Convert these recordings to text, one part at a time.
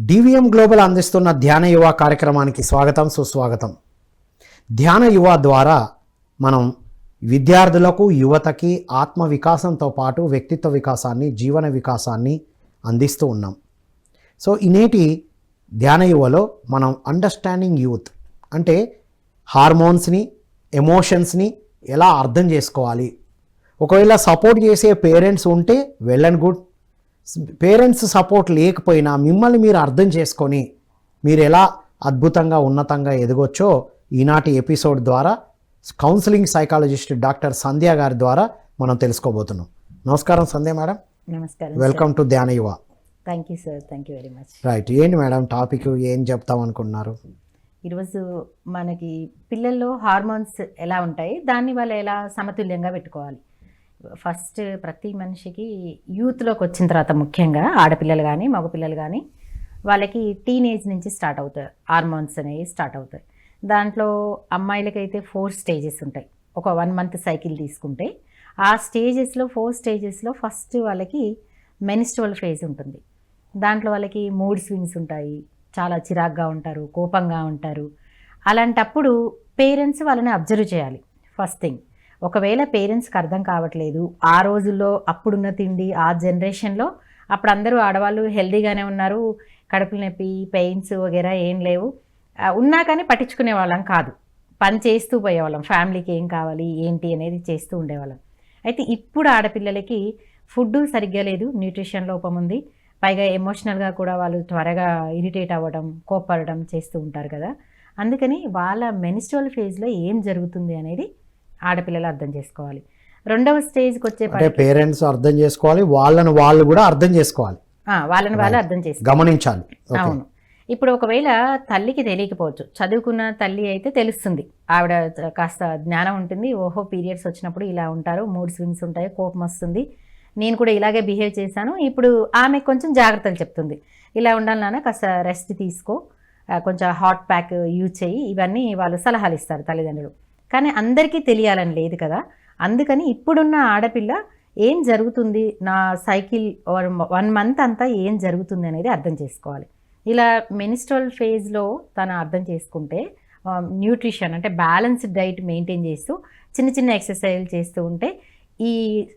DVM global అందిస్తున్న ధ్యాన యువ కార్యక్రమానికి స్వాగతం సుస్వాగతం. ధ్యాన యువ ద్వారా మనం విద్యార్థులకు యువతకి ఆత్మ వికాసంతో పాటు వ్యక్తిత్వ వికాసాన్ని జీవన వికాసాన్ని అందిస్తూ ఉన్నాం. సో నేటి ధ్యాన యువలో మనం అండర్స్టాండింగ్ యూత్ అంటే హార్మోన్స్ని ఎమోషన్స్ని ఎలా అర్థం చేసుకోవాలి. ఒకవేళ సపోర్ట్ చేసే పేరెంట్స్ ఉంటే well and good. Parents support లేకపోయినా మిమ్మల్ని మీరు అర్థం చేసుకొని మీరు ఎలా అద్భుతంగా ఉన్నతంగా ఎదగొచ్చో ఈనాటి ఎపిసోడ్ ద్వారా కౌన్సిలింగ్ సైకాలజిస్ట్ డాక్టర్ సంధ్య గారి ద్వారా మనం తెలుసుకోబోతున్నాం. నమస్కారం సంధ్య మేడం. నమస్కారం. వెల్కమ్ టు ధ్యాన యువ. Thank you sir, thank you very much. Right, ఏంటి మేడం టాపిక్, ఏం చెప్తాం అనుకున్నారు? ఈరోజు మనకి పిల్లల్లో హార్మోన్స్ ఎలా ఉంటాయి, దాన్ని వాళ్ళు ఎలా సమతుల్యంగా పెట్టుకోవాలి. ఫస్ట్ ప్రతి మనిషికి యూత్లోకి వచ్చిన తర్వాత ముఖ్యంగా ఆడపిల్లలు కానీ మగపిల్లలు కానీ వాళ్ళకి టీనేజ్ నుంచి స్టార్ట్ అవుతాయి, హార్మోన్స్ అనేవి స్టార్ట్ అవుతాయి. దాంట్లో అమ్మాయిలకైతే 4 స్టేజెస్ ఉంటాయి. ఒక 1 మంత్ సైకిల్ తీసుకుంటే ఆ స్టేజెస్లో 4 స్టేజెస్లో ఫస్ట్ వాళ్ళకి మెన్స్ట్రువల్ ఫేజ్ ఉంటుంది. దాంట్లో వాళ్ళకి మూడ్ స్వింగ్స్ ఉంటాయి, చాలా చిరాగ్గా ఉంటారు, కోపంగా ఉంటారు. అలాంటప్పుడు పేరెంట్స్ వాళ్ళని అబ్జర్వ్ చేయాలి. ఫస్ట్ థింగ్, ఒకవేళ పేరెంట్స్కి అర్థం కావట్లేదు, ఆ రోజుల్లో అప్పుడున్న తిండి ఆ జనరేషన్లో అప్పుడు అందరూ ఆడవాళ్ళు హెల్దీగానే ఉన్నారు, కడుపులు నొప్పి పెయిన్స్ వగేరా ఏం లేవు, ఉన్నా కానీ పట్టించుకునే వాళ్ళం కాదు, పని చేస్తూ పోయేవాళ్ళం, ఫ్యామిలీకి ఏం కావాలి ఏంటి అనేది చేస్తూ ఉండేవాళ్ళం. అయితే ఇప్పుడు ఆడపిల్లలకి ఫుడ్ సరిగ్గా లేదు, న్యూట్రిషన్ లోపం ఉంది, పైగా ఎమోషనల్గా కూడా వాళ్ళు త్వరగా ఇరిటేట్ అవ్వడం కోప్పడడం చేస్తూ ఉంటారు కదా. అందుకని వాళ్ళ మెన్స్ట్రువల్ ఫేజ్లో ఏం జరుగుతుంది అనేది ఆడపిల్లలు అర్థం చేసుకోవాలి. రెండవ స్టేజ్కి వచ్చే పేరెంట్స్ అర్థం చేసుకోవాలి, వాళ్ళని వాళ్ళు కూడా అర్థం చేసుకోవాలి, వాళ్ళని వాళ్ళు అర్థం చేసుకోవాలి, గమనించాలి. అవును. ఇప్పుడు ఒకవేళ తల్లికి తెలియకపోవచ్చు, చదువుకున్న తల్లి అయితే తెలుస్తుంది, ఆవిడ కాస్త జ్ఞానం ఉంటుంది, ఓహో పీరియడ్స్ వచ్చినప్పుడు ఇలా ఉంటారు, మూడ్ స్వింగ్స్ ఉంటాయి, కోపం వస్తుంది, నేను కూడా ఇలాగే బిహేవ్ చేశాను, ఇప్పుడు ఆమె కొంచెం జాగ్రత్తలు చెప్తుంది, ఇలా ఉండాలి నాన్న, కాస్త రెస్ట్ తీసుకో, కొంచెం హాట్ ప్యాక్ యూజ్ చేయి, ఇవన్నీ వాళ్ళు సలహాలు ఇస్తారు తల్లిదండ్రులు. కానీ అందరికీ తెలియాలని లేదు కదా. అందుకని ఇప్పుడున్న ఆడపిల్ల ఏం జరుగుతుంది, నా సైకిల్ 1 మంత్ అంతా ఏం జరుగుతుంది అనేది అర్థం చేసుకోవాలి. ఇలా మెన్స్ట్రువల్ ఫేజ్లో తను అర్థం చేసుకుంటే న్యూట్రిషన్ అంటే బ్యాలెన్స్డ్ డైట్ మెయింటైన్ చేస్తూ చిన్న చిన్న ఎక్సర్సైజ్ చేస్తూ ఉంటే ఈ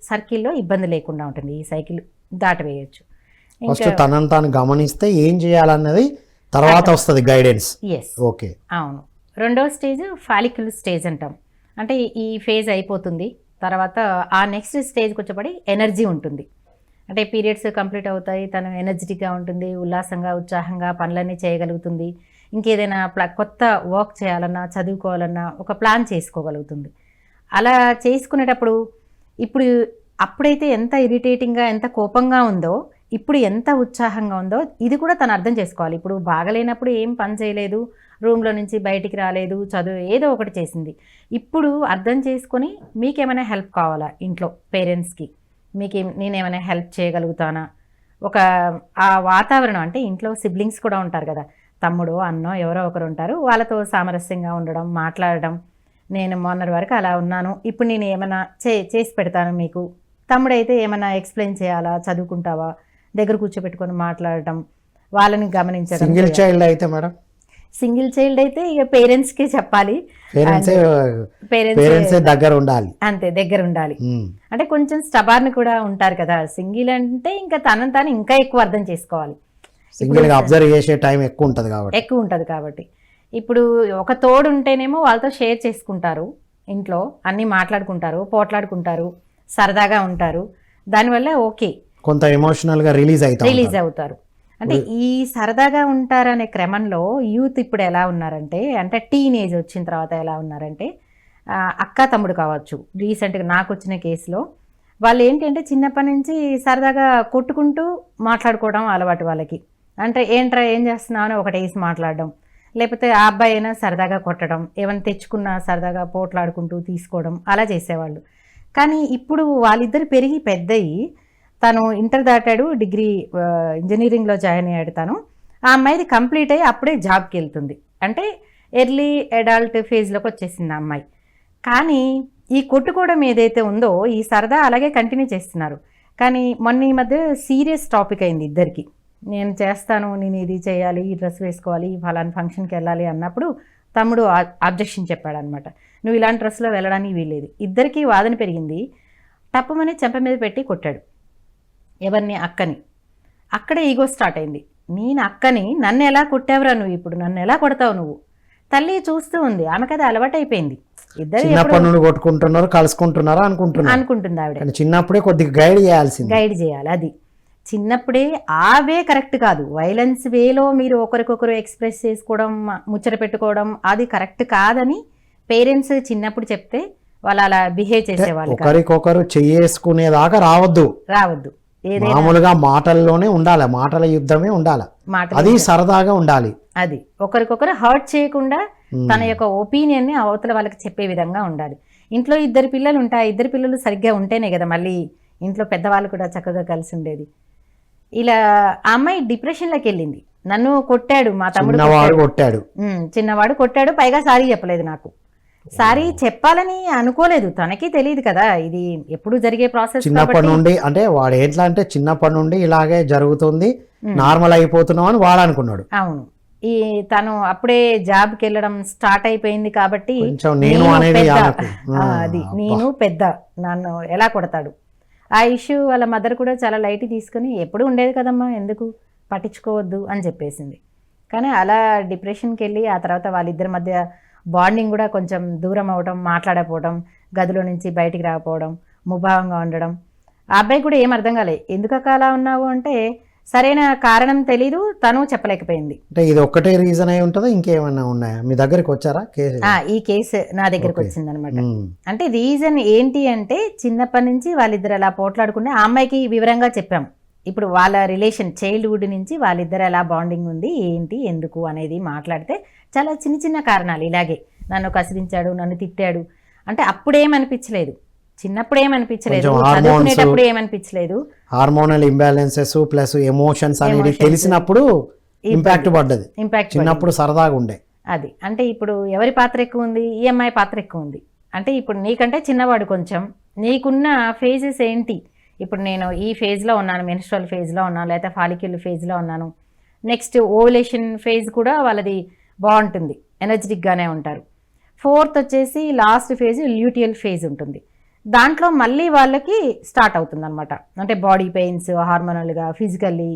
సర్కిల్లో ఇబ్బంది లేకుండా ఉంటుంది, ఈ సైకిల్ దాటవేయచ్చు. ఫస్ట్ తనని తాను గమనిస్తే ఏం చేయాలన్నది తర్వాత వస్తుంది గైడెన్స్. ఎస్, ఓకే, అవును. రెండవ స్టేజ్ ఫాలిక్యుల్ స్టేజ్ అంటాం. అంటే ఈ ఫేజ్ అయిపోతుంది, తర్వాత ఆ నెక్స్ట్ స్టేజ్కి వచ్చేపడి ఎనర్జీ ఉంటుంది. అంటే పీరియడ్స్ కంప్లీట్ అవుతాయి, తను ఎనర్జెటిక్గా ఉంటుంది, ఉల్లాసంగా ఉత్సాహంగా పనులన్నీ చేయగలుగుతుంది, ఇంకేదైనా కొత్త వర్క్ చేయాలన్నా చదువుకోవాలన్నా ఒక ప్లాన్ చేసుకోగలుగుతుంది. అలా చేసుకునేటప్పుడు ఇప్పుడు అప్పుడైతే ఎంత ఇరిటేటింగ్గా ఎంత కోపంగా ఉందో ఇప్పుడు ఎంత ఉత్సాహంగా ఉందో ఇది కూడా తను అర్థం చేసుకోవాలి. ఇప్పుడు బాగలేనప్పుడు ఏం పని చేయలేదు, రూమ్లో నుంచి బయటికి రాలేదు, చదువు ఏదో ఒకటి చేసింది. ఇప్పుడు అర్థం చేసుకొని మీకేమైనా హెల్ప్ కావాలా ఇంట్లో పేరెంట్స్కి, నేనేమైనా హెల్ప్ చేయగలుగుతానా, ఒక ఆ వాతావరణం అంటే ఇంట్లో సిబ్లింగ్స్ కూడా ఉంటారు కదా, తమ్ముడు అన్నో ఎవరో ఒకరు ఉంటారు, వాళ్ళతో సామరస్యంగా ఉండడం, మాట్లాడడం, నేను మొన్నటి వరకు అలా ఉన్నాను, ఇప్పుడు నేను ఏమైనా చేసి పెడతాను మీకు, తమ్ముడైతే ఏమైనా ఎక్స్ప్లెయిన్ చేయాలా, చదువుకుంటావా, దగ్గర కూర్చోబెట్టుకొని మాట్లాడటం, వాళ్ళని గమనించడం. సింగిల్ చైల్డ్ అయితే మేడం, సింగిల్ చైల్డ్ అయితే ఇక పేరెంట్స్కే చెప్పాలి, పేరెంట్స్ దగ్గర ఉండాలి, అంతే దగ్గర ఉండాలి. అంటే కొంచెం స్టబార్న్ కూడా ఉంటారు కదా, సింగిల్ అంటే ఇంకా తనని తాను ఇంకా ఎక్కువ అర్థం చేసుకోవాలి, అబ్జర్వ్ చేసే టైం ఎక్కువ ఉంటుంది కాబట్టి ఇప్పుడు ఒక తోడు ఉంటేనేమో వాళ్ళతో షేర్ చేసుకుంటారు, ఇంట్లో అన్నీ మాట్లాడుకుంటారు, పోట్లాడుకుంటారు, సరదాగా ఉంటారు, దానివల్ల ఓకే కొంత ఎమోషనల్గా రిలీజ్ అవుతారు. అంటే ఈ సరదాగా ఉంటారనే క్రమంలో యూత్ ఇప్పుడు ఎలా ఉన్నారంటే, అంటే టీనేజ్ వచ్చిన తర్వాత ఎలా ఉన్నారంటే, అక్క తమ్ముడు కావచ్చు, రీసెంట్గా నాకు వచ్చిన కేసులో వాళ్ళు ఏంటంటే చిన్నప్పటి నుంచి సరదాగా కొట్టుకుంటూ మాట్లాడుకోవడం అలవాటు వాళ్ళకి. అంటే ఏంట్రా ఏం చేస్తున్నావు అని ఒకటి వేసి మాట్లాడడం, లేకపోతే ఆ అబ్బాయి అయినా సరదాగా కొట్టడం, ఏమైనా తెచ్చుకున్నా సరదాగా పోట్లాడుకుంటూ తీసుకోవడం అలా చేసేవాళ్ళు. కానీ ఇప్పుడు వాళ్ళిద్దరు పెరిగి పెద్దయి, తను ఇంటర్ దాటాడు, డిగ్రీ ఇంజనీరింగ్లో జాయిన్ అయ్యాడు తను, ఆ అమ్మాయిది కంప్లీట్ అయ్యి అప్పుడే జాబ్కి వెళ్తుంది, అంటే ఎర్లీ అడల్ట్ ఫేజ్లోకి వచ్చేసింది ఆ అమ్మాయి. కానీ ఈ కొట్టుకోవడం ఏదైతే ఉందో ఈ సరదా అలాగే కంటిన్యూ చేస్తున్నారు. కానీ మొన్న ఈ మధ్య సీరియస్ టాపిక్ అయింది ఇద్దరికి, నేను చేస్తాను, నేను ఇది చేయాలి, ఈ డ్రెస్ వేసుకోవాలి, ఫలానా ఫంక్షన్కి వెళ్ళాలి అన్నప్పుడు తమ్ముడు అబ్జెక్షన్ చెప్పాడనమాట. నువ్వు ఇలాంటి డ్రెస్లో వెళ్ళడానికి వీల్లేదు. ఇద్దరికీ వాదన పెరిగింది. టప్పమని చెంప మీద పెట్టి కొట్టాడు. ఎవరిని? అక్కని. అక్కడే ఈగో స్టార్ట్ అయింది. నేను అక్కని, నన్ను ఎలా కొట్టావురా నువ్వు, ఇప్పుడు నన్ను ఎలా కొడతావు నువ్వు? తల్లి చూస్తూ ఉంది, ఆమెకు అది అలవాటైపోయింది. ఇద్దరు చిన్నప్పటి నుండి కొట్టుకుంటున్నారు, కలుసుకుంటున్నారా అనుకుంటుంది ఆవిడ. చిన్నప్పుడే కొద్దిగా గైడ్ చేయాలి. అది చిన్నప్పుడే ఆ వే కరెక్ట్ కాదు. వైలెన్స్ వేలో మీరు ఒకరికొకరు ఎక్స్ప్రెస్ చేసుకోవడం, ముచ్చట పెట్టుకోవడం అది కరెక్ట్ కాదని పేరెంట్స్ చిన్నప్పుడు చెప్తే వాళ్ళు అలా బిహేవ్ చేసేవాళ్ళు. ఒకరికొకరు చేసుకునేదాకా రావద్దు. మామూలుగా మాటల్లోనే ఉండాలి, మాటల యుద్ధమే ఉండాలి, అది సరదాగా ఉండాలి. అది ఒకరికొకరు హర్ట్ చేయకుండా తన యొక్క ఒపీనియన్ ని అవతల వాళ్ళకి చెప్పే విధంగా ఉండాలి. ఇంట్లో ఇద్దరు పిల్లలు ఉంటాయి, ఇద్దరు పిల్లలు సరిగ్గా ఉంటేనే కదా మళ్ళీ ఇంట్లో పెద్దవాళ్ళు కూడా చక్కగా కలిసి ఉండేది. ఇలా ఆ అమ్మాయి డిప్రెషన్లోకి వెళ్ళింది. నన్ను కొట్టాడు మా తమ్ముడు, చిన్నవాడు కొట్టాడు, పైగా సారీ చెప్పలేదు. నాకు సారీ చెప్పాలని అనుకోలేదు, తనకి తెలియదు కదా ఇది ఎప్పుడు జరిగే ప్రాసెస్. చిన్నప్పటి నుండి అంటే వాడు ఎట్లా అంటే చిన్నప్పటి నుండి ఇలాగే జరుగుతుంది, నార్మల్ అయిపోతున్నాం అని వాడు అనుకున్నాడు. అవును, ఈ తను అప్పుడే జాబ్కి వెళ్ళడం స్టార్ట్ అయిపోయింది కాబట్టి నేను పెద్ద నన్ను ఎలా కొడతాడు. ఆ ఇష్యూ వాళ్ళ మదర్ కూడా చాలా లైట్ తీసుకుని ఎప్పుడు ఉండేది కదమ్మా, ఎందుకు పట్టించుకోవద్దు అని చెప్పేసింది. కానీ అలా డిప్రెషన్కి వెళ్ళి ఆ తర్వాత వాళ్ళిద్దరి మధ్య బాండింగ్ కూడా కొంచెం దూరం అవ్వడం, మాట్లాడకపోవడం, గదిలో నుంచి బయటికి రాకపోవడం, ముభావంగా ఉండడం. ఆ అబ్బాయి కూడా ఏం అర్థం కాలే, ఎందుకక్క అలా ఉన్నావు అంటే సరైన కారణం తెలీదు, తను చెప్పలేకపోయింది. అంటే ఇది ఒక్కటే రీజన్ అయి ఉంటుందా, ఇంకేమన్నా ఉన్నాయా మీ దగ్గరికి వచ్చారా? ఈ కేసు నా దగ్గరకు వచ్చింది అనమాట. అంటే రీజన్ ఏంటి అంటే చిన్నప్పటి నుంచి వాళ్ళిద్దరు అలా పోట్లాడుకుంటే ఆ అమ్మాయికి వివరంగా చెప్పాం. ఇప్పుడు వాళ్ళ రిలేషన్ చైల్డ్హుడ్ నుంచి వాళ్ళిద్దరు ఎలా బాండింగ్ ఉంది, ఏంటి, ఎందుకు అనేది మాట్లాడితే చాలా చిన్న చిన్న కారణాలు, ఇలాగే నన్ను కసిరించాడు, నన్ను తిట్టాడు అంటే అప్పుడేమనిపించలేదు, చిన్నప్పుడు ఏమనిపించలేదు, చదువుకునేటప్పుడు ఏమనిపించలేదు. హార్మోనల్ ఇంబ్యాలెన్సెస్ ప్లస్ ఎమోషన్స్ అనేది తెలిసినప్పుడు ఇంపాక్ట్ పడ్డది. చిన్నప్పుడు సరదాగా ఉండే అది. అంటే ఇప్పుడు ఎవరి పాత్ర ఎక్కువ ఉంది? ఈ అమ్మాయి పాత్ర ఎక్కువ ఉంది. అంటే ఇప్పుడు నీకంటే చిన్నవాడు కొంచెం, నీకున్న ఫేజెస్ ఏంటి, ఇప్పుడు నేను ఈ ఫేజ్లో ఉన్నాను, మెన్స్ట్రువల్ ఫేజ్లో ఉన్నాను, లేకపోతే ఫాలిక్యుల్ ఫేజ్లో ఉన్నాను, నెక్స్ట్ ఓవులేషన్ ఫేజ్ కూడా వాళ్ళది బాగుంటుంది, ఎనర్జెటిక్గానే ఉంటారు. ఫోర్త్ వచ్చేసి లాస్ట్ ఫేజ్ ల్యూటియల్ ఫేజ్ ఉంటుంది. దాంట్లో మళ్ళీ వాళ్ళకి స్టార్ట్ అవుతుంది అనమాట. అంటే బాడీ పెయిన్స్, హార్మోనల్గా, ఫిజికల్లీ,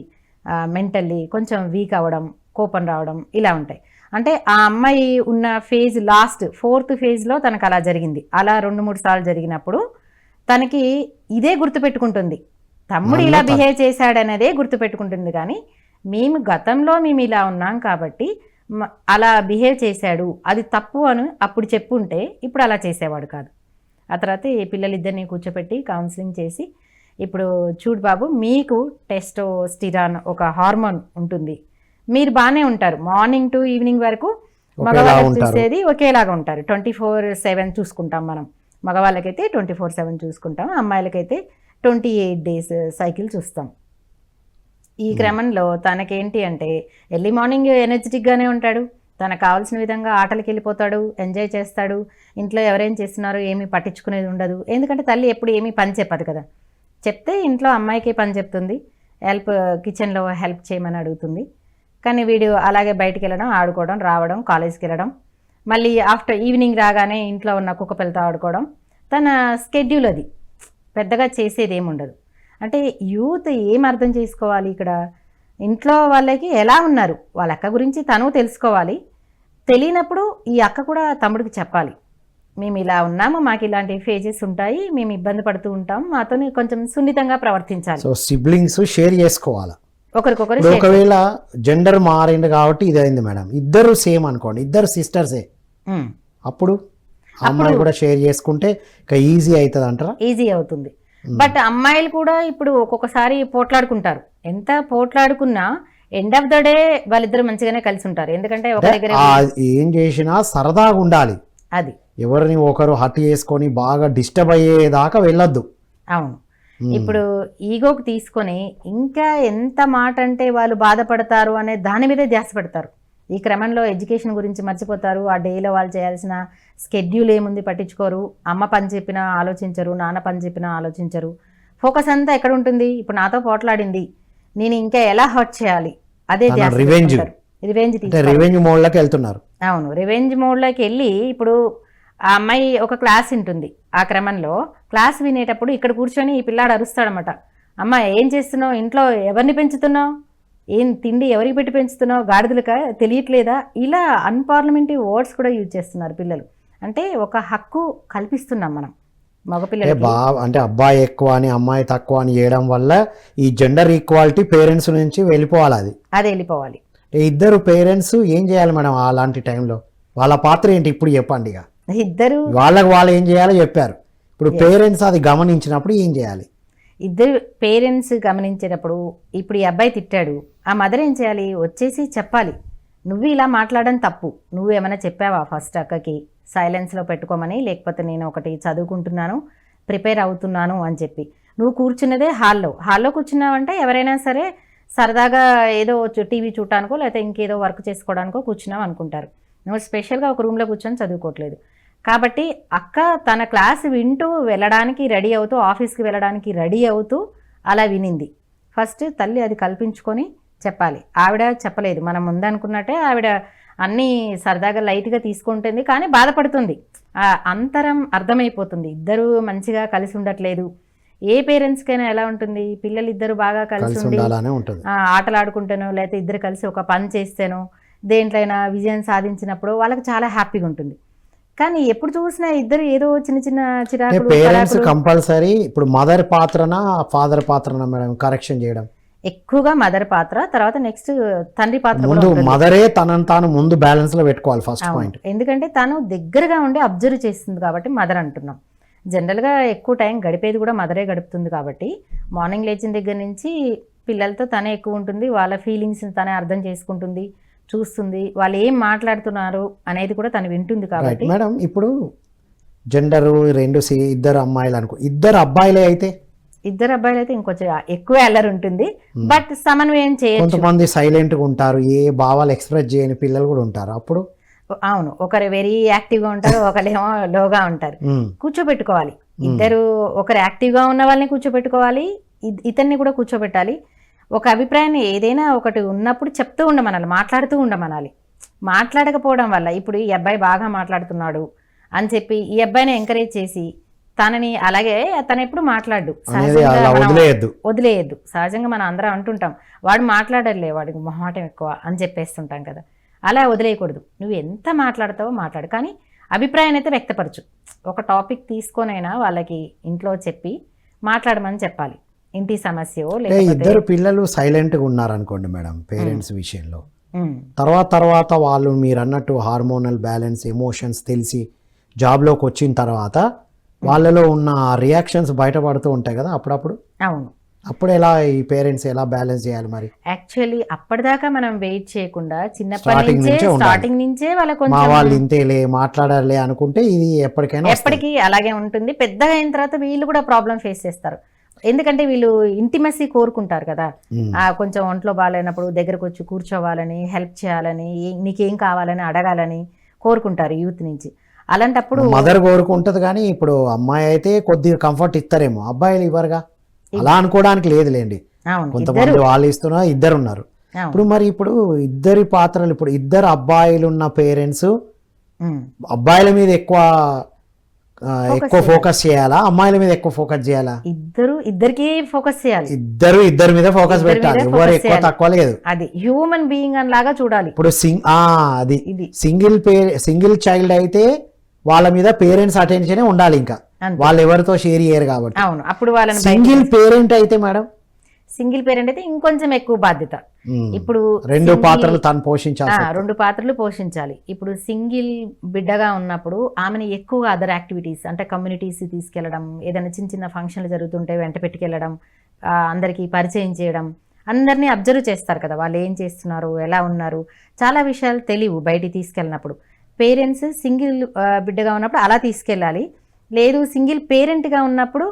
మెంటల్లీ కొంచెం వీక్ అవ్వడం, కోపం రావడం ఇలా ఉంటాయి. అంటే ఆ అమ్మాయి ఉన్న ఫేజ్ లాస్ట్ ఫోర్త్ ఫేజ్లో తనకు అలా జరిగింది. అలా 2-3 సార్లు జరిగినప్పుడు తనకి ఇదే గుర్తుపెట్టుకుంటుంది, తమ్ముడు ఇలా బిహేవ్ చేశాడనేదే గుర్తుపెట్టుకుంటుంది. కానీ గతంలో మేము ఇలా ఉన్నాం కాబట్టి అలా బిహేవ్ చేశాడు, అది తప్పు అని అప్పుడు చెప్పుంటే ఇప్పుడు అలా చేసేవాడు కాదు. ఆ తర్వాత ఈ పిల్లలిద్దరిని కూర్చోపెట్టి కౌన్సిలింగ్ చేసి, ఇప్పుడు చూడు బాబు, మీకు టెస్టోస్టిరాన్ ఒక హార్మోన్ ఉంటుంది, మీరు బాగానే ఉంటారు, మార్నింగ్ టు ఈవినింగ్ వరకు మగవాళ్ళకి చూసేది ఒకేలాగా ఉంటారు, 24/7 చూసుకుంటాం మనం. మగవాళ్ళకైతే 24/7 చూసుకుంటాం, అమ్మాయిలకైతే 28 days సైకిల్ చూస్తాం. ఈ క్రమంలో తనకేంటి అంటే ఎర్లీ మార్నింగ్ ఎనర్జెటిక్గానే ఉంటాడు, తనకు కావాల్సిన విధంగా ఆటలకి వెళ్ళిపోతాడు, ఎంజాయ్ చేస్తాడు, ఇంట్లో ఎవరేం చేస్తున్నారో ఏమీ పట్టించుకునేది ఉండదు. ఎందుకంటే తల్లి ఎప్పుడు ఏమీ పని చెప్పదు కదా, చెప్తే ఇంట్లో అమ్మాయికి పని చెప్తుంది, కిచెన్లో హెల్ప్ చేయమని అడుగుతుంది. కానీ వీడు అలాగే బయటికి వెళ్ళడం, ఆడుకోవడం, రావడం, కాలేజ్కి వెళ్ళడం, మళ్ళీ ఆఫ్టర్ ఈవినింగ్ రాగానే ఇంట్లో ఉన్న కుక్క పిల్లతో ఆడుకోవడం, తన స్కెడ్యూల్ అది, పెద్దగా చేసేది ఏముండదు. అంటే యూత్ ఏం అర్థం చేసుకోవాలి ఇక్కడ, ఇంట్లో వాళ్ళకి ఎలా ఉన్నారు, వాళ్ళ అక్క గురించి తను తెలుసుకోవాలి. తెలియనప్పుడు ఈ అక్క కూడా తమ్ముడికి చెప్పాలి, మేము ఇలా ఉన్నాము, మాకు ఇలాంటి ఫేజెస్ ఉంటాయి, మేము ఇబ్బంది పడుతూ ఉంటాం, మాతో కొంచెం సున్నితంగా ప్రవర్తించాలి. సో సిబ్లింగ్స్ షేర్ చేసుకోవాలి ఒకరికొకరు. ఒకవేళ జెండర్ మారింది కాబట్టి ఇది అయింది మేడం, ఇద్దరు సేమ్ అనుకోండి, ఇద్దరు సిస్టర్సే, అప్పుడు అమ్మాయి కూడా షేర్ చేసుకుంటే ఈజీ అవుతుంది అంటారా? ఈజీ అవుతుంది. బట్ అమ్మాయిలు కూడా ఇప్పుడు ఒక్కొక్కసారి పోట్లాడుకుంటారు, ఎంత పోట్లాడుకున్నా ఎండ్ ఆఫ్ ద డే వాళ్ళిద్దరు మంచిగానే కలిసి ఉంటారు. ఎందుకంటే ఒక దగ్గర ఏం చేసినా సరదాగా ఉండాలి, అది ఎవరిని ఒకరు హర్ట్ చేసుకొని బాగా డిస్టర్బ్ అయ్యేదాకా వెళ్ళొద్దు. అవును, ఇప్పుడు ఈగోకి తీసుకొని ఇంకా ఎంత మాట అంటే వాళ్ళు బాధపడతారు అనే దాని మీదే ధ్యాస పెడతారు. ఈ క్రమంలో ఎడ్యుకేషన్ గురించి మర్చిపోతారు, ఆ డేలో వాళ్ళు చేయాల్సిన స్కెడ్యూల్ ఏముంది పట్టించుకోరు, అమ్మ పని చెప్పినా ఆలోచించరు, నాన్న పని చెప్పినా ఆలోచించరు. ఫోకస్ అంతా ఎక్కడ ఉంటుంది, ఇప్పుడు నాతో పోట్లాడింది, నేను ఇంకా ఎలా హర్ట్ చేయాలి అదే తన revenge. రివెంజ్ అంటే రివెంజ్ మోడ్లోకి వెళ్తున్నారు. అవును, రివెంజ్ మోడ్లోకి వెళ్ళి ఇప్పుడు ఆ అమ్మాయి ఒక క్లాస్ వింటుంది. ఆ క్రమంలో క్లాస్ వినేటప్పుడు ఇక్కడ కూర్చొని ఈ పిల్లాడు అరుస్తాడనమాట, అమ్మ ఏం చేస్తున్నావు, ఇంట్లో ఎవరిని పెంచుతున్నావు, ఏం తిండి ఎవరికి పెట్టి పెంచుతున్నావు, గాడిదలక తెలియట్లేదా, ఇలా అన్పార్లమెంటరీ వర్డ్స్ కూడా యూజ్ చేస్తున్నారు పిల్లలు. అంటే ఒక హక్కు కల్పిస్తున్నాం మనం మగపిల్లలకి. అంటే అబ్బాయి ఎక్కువ అని అమ్మాయి తక్కువ అని చేయడం వల్ల ఈ జెండర్ ఈక్వాలిటీ పేరెంట్స్ నుంచి వెళ్ళిపోవాలి. అది వెళ్ళిపోవాలి. ఇద్దరు పేరెంట్స్ ఏం చేయాలి మేడం అలాంటి టైంలో? వాళ్ళ పాత్ర ఏంటి ఇప్పుడు చెప్పండి. ఇక ఇద్దరు వాళ్ళు ఏం చేయాలో చెప్పారు. ఇప్పుడు పేరెంట్స్ అది గమనించినప్పుడు ఏం చేయాలి? ఇద్దరు పేరెంట్స్ గమనించేటప్పుడు ఇప్పుడు ఈ అబ్బాయి తిట్టాడు, ఆ మదర్ ఏం చేయాలి, వచ్చేసి చెప్పాలి, నువ్వు ఇలా మాట్లాడడం తప్పు, నువ్వు ఏమైనా చెప్పావా ఫస్ట్ అక్కకి సైలెన్స్లో పెట్టుకోమని, లేకపోతే నేను ఒకటి చదువుకుంటున్నాను ప్రిపేర్ అవుతున్నాను అని చెప్పి. నువ్వు కూర్చున్నదే హాల్లో కూర్చున్నావంటే ఎవరైనా సరే సరదాగా ఏదో టీవీ చూడటానికో లేకపోతే ఇంకేదో వర్క్ చేసుకోవడానికో కూర్చున్నావు అనుకుంటారు. నువ్వు స్పెషల్గా ఒక రూమ్లో కూర్చొని చదువుకోవట్లేదు. కాబట్టి అక్క తన క్లాస్ వింటూ వెళ్ళడానికి రెడీ అవుతూ, ఆఫీస్కి వెళ్ళడానికి రెడీ అవుతూ అలా వినింది. ఫస్ట్ తల్లి అది కల్పించుకొని చెప్పాలి. ఆవిడ చెప్పలేదు, మనం ముందనుకున్నట్టే ఆవిడ అన్నీ సరదాగా లైట్గా తీసుకుంటుంది, కానీ బాధపడుతుంది. ఆ అంతరం అర్థమైపోతుంది, ఇద్దరు మంచిగా కలిసి ఉండట్లేదు. ఏ పేరెంట్స్కైనా ఎలా ఉంటుంది, పిల్లలు ఇద్దరు బాగా కలిసి ఉండి ఆటలు ఆడుకుంటానో లేకపోతే ఇద్దరు కలిసి ఒక పని చేస్తేనో దేంట్లైనా విజయం సాధించినప్పుడు వాళ్ళకి చాలా హ్యాపీగా ఉంటుంది. కానీ ఎప్పుడు చూసినా ఇద్దరు ఏదో చిన్న చిన్న చిరాకులు. పేరెంట్స్ కంపల్సరీ ఇప్పుడు మదర్ పాత్రనా ఫాదర్ పాత్రనా మేడం కరెక్షన్ చేయడం? ఎక్కువగా మదర్ పాత్ర, తర్వాత నెక్స్ట్ తండ్రి పాత్ర. ముందు మదరే తనను తాను ముందు బ్యాలెన్స్ లో పెట్టుకోవాలి ఫస్ట్ పాయింట్. ఎందుకంటే తను దగ్గరగా ఉండి అబ్జర్వ్ చేస్తుంది కాబట్టి మదర్ అంటున్నాం. జనరల్గా ఎక్కువ టైం గడిపేది కూడా మదరే గడుపుతుంది కాబట్టి మార్నింగ్ లేచిన దగ్గర నుంచి పిల్లలతో తనే ఎక్కువ ఉంటుంది, వాళ్ళ ఫీలింగ్స్ని తనే అర్థం చేసుకుంటుంది, చూస్తుంది, వాళ్ళు ఏం మాట్లాడుతున్నారు అనేది కూడా తను వింటుంది కాబట్టి. మేడం ఇప్పుడు జెండరు ఇద్దరు అమ్మాయిలు అనుకో, ఇద్దరు అబ్బాయిలే అయితే ఇంకొంచెం ఎక్కువ అల్లరి ఉంటుంది, బట్ సమన్వయం చేయొచ్చు. కొంతమంది సైలెంట్గా ఉంటారు, ఏ భావాలు ఎక్స్ప్రెస్ చేయని పిల్లలు కూడా ఉంటారు. అప్పుడు అవును, ఒకరు వెరీ యాక్టివ్గా ఉంటారు, ఒకరేమో లోగా ఉంటారు. కూర్చోబెట్టుకోవాలి ఇద్దరు, ఒకరు యాక్టివ్గా ఉన్న వాళ్ళని కూర్చోబెట్టుకోవాలి, ఇతన్ని కూడా కూర్చోబెట్టాలి. ఒక అభిప్రాయాన్ని ఏదైనా ఒకటి ఉన్నప్పుడు చెప్తూ ఉండమనాలి, మాట్లాడుతూ ఉండమనాలి. మాట్లాడకపోవడం వల్ల ఇప్పుడు ఈ అబ్బాయి బాగా మాట్లాడుతున్నాడు అని చెప్పి ఈ అబ్బాయిని ఎంకరేజ్ చేసి తనని అలాగే తను ఎప్పుడు మాట్లాడు, వదిలేయద్దు. సహజంగా మనం అందరం అంటుంటాం, వాడు మాట్లాడలే, వాడికి మొహమాటం ఎక్కువ అని చెప్పేస్తుంటాం కదా. అలా వదిలేయకూడదు. నువ్వు ఎంత మాట్లాడతావో మాట్లాడు, కానీ అభిప్రాయాన్ని అయితే వ్యక్తపరచు. ఒక టాపిక్ తీసుకొనైనా వాళ్ళకి ఇంట్లో చెప్పి మాట్లాడమని చెప్పాలి. ఇంటి సమస్యో లేకపోతే ఇద్దరు పిల్లలు సైలెంట్గా ఉన్నారనుకోండి మేడం పేరెంట్స్ విషయంలో, తర్వాత వాళ్ళు మీరు అన్నట్టు హార్మోనల్ బ్యాలెన్స్, ఎమోషన్స్ తెలిసి జాబ్లోకి వచ్చిన తర్వాత వాళ్ళలో ఉన్న రియాక్షన్స్ బయటపడుతూ ఉంటాయి కదా అప్పుడప్పుడు. అవును, అప్పుడు ఎలా ఈ పేరెంట్స్ ఎలా బ్యాలెన్స్ చేయాలి మరి? యాక్చువల్లీ అప్పటిదాకా మనం వెయిట్ చేయకుండా స్టార్టింగ్ నుంచే వాళ్ళు ఇంతేలే మాట్లాడాలే అనుకుంటే ఇది ఎప్పటికీ అలాగే ఉంటుంది. పెద్దగా అయిన తర్వాత వీళ్ళు కూడా ప్రాబ్లం ఫేస్ చేస్తారు. ఎందుకంటే వీళ్ళు ఇంటిమసీ కోరుకుంటారు కదా, కొంచెం ఒంట్లో బాగాలేనప్పుడు దగ్గరకు వచ్చి కూర్చోవాలని, హెల్ప్ చేయాలని, నీకేం కావాలని అడగాలని కోరుకుంటారు యూత్ నుంచి. అలాంటప్పుడు మదర్ కోరుకుంటది, కానీ ఇప్పుడు అమ్మాయి అయితే కొద్దిగా కంఫర్ట్ ఇస్తారేమో, అబ్బాయిలు ఇవ్వరుగా. అలా అనుకోవడానికి లేదులేండి, కొంతమంది వాళ్ళు ఇస్తున్నా ఇద్దరు ఉన్నారు. ఇప్పుడు మరి ఇప్పుడు ఇద్దరి పాత్రలు, ఇప్పుడు ఇద్దరు అబ్బాయిలు ఉన్న పేరెంట్స్ అబ్బాయిల మీద ఎక్కువ ఫోకస్ చేయాలా, అమ్మాయిల మీద ఎక్కువ ఫోకస్ చేయాలా? ఇద్దరికి ఫోకస్ చేయాలి. ఇద్దరి మీద ఫోకస్ పెట్టాలి, ఎవరు ఎక్కువ తక్కువ లేదు. అది హ్యూమన్ బీయింగ్ అని లాగా చూడాలి. ఇప్పుడు అది సింగిల్ చైల్డ్ అయితే వాళ్ళ మీద పేరెంట్స్ అటెన్షన్ ఉండాలి, ఇంకా వాళ్ళు ఎవరితో షేర్ చేయరు కాబట్టి. అవును, అప్పుడు వాళ్ళని. సింగిల్ పేరెంట్ అయితే మేడం, సింగిల్ పేరెంట్ అయితే ఇంకొంచెం ఎక్కువ బాధ్యత. ఇప్పుడు రెండు పాత్రలు తను పోషించాలి, రెండు పాత్రలు పోషించాలి. ఇప్పుడు సింగిల్ బిడ్డగా ఉన్నప్పుడు ఆమెను ఎక్కువగా అదర్ యాక్టివిటీస్ అంటే కమ్యూనిటీస్ తీసుకెళ్లడం, ఏదైనా చిన్న చిన్న ఫంక్షన్లు జరుగుతుంటే వెంట పెట్టుకెళ్ళడం, అందరికీ పరిచయం చేయడం, అందరినీ అబ్జర్వ్ చేస్తారు కదా, వాళ్ళు ఏం చేస్తున్నారు, ఎలా ఉన్నారు, చాలా విషయాలు తెలియవు బయటికి తీసుకెళ్ళినప్పుడు. పేరెంట్స్ సింగిల్ బిడ్డగా ఉన్నప్పుడు అలా తీసుకెళ్ళాలి. లేదు సింగిల్ పేరెంట్గా ఉన్నప్పుడు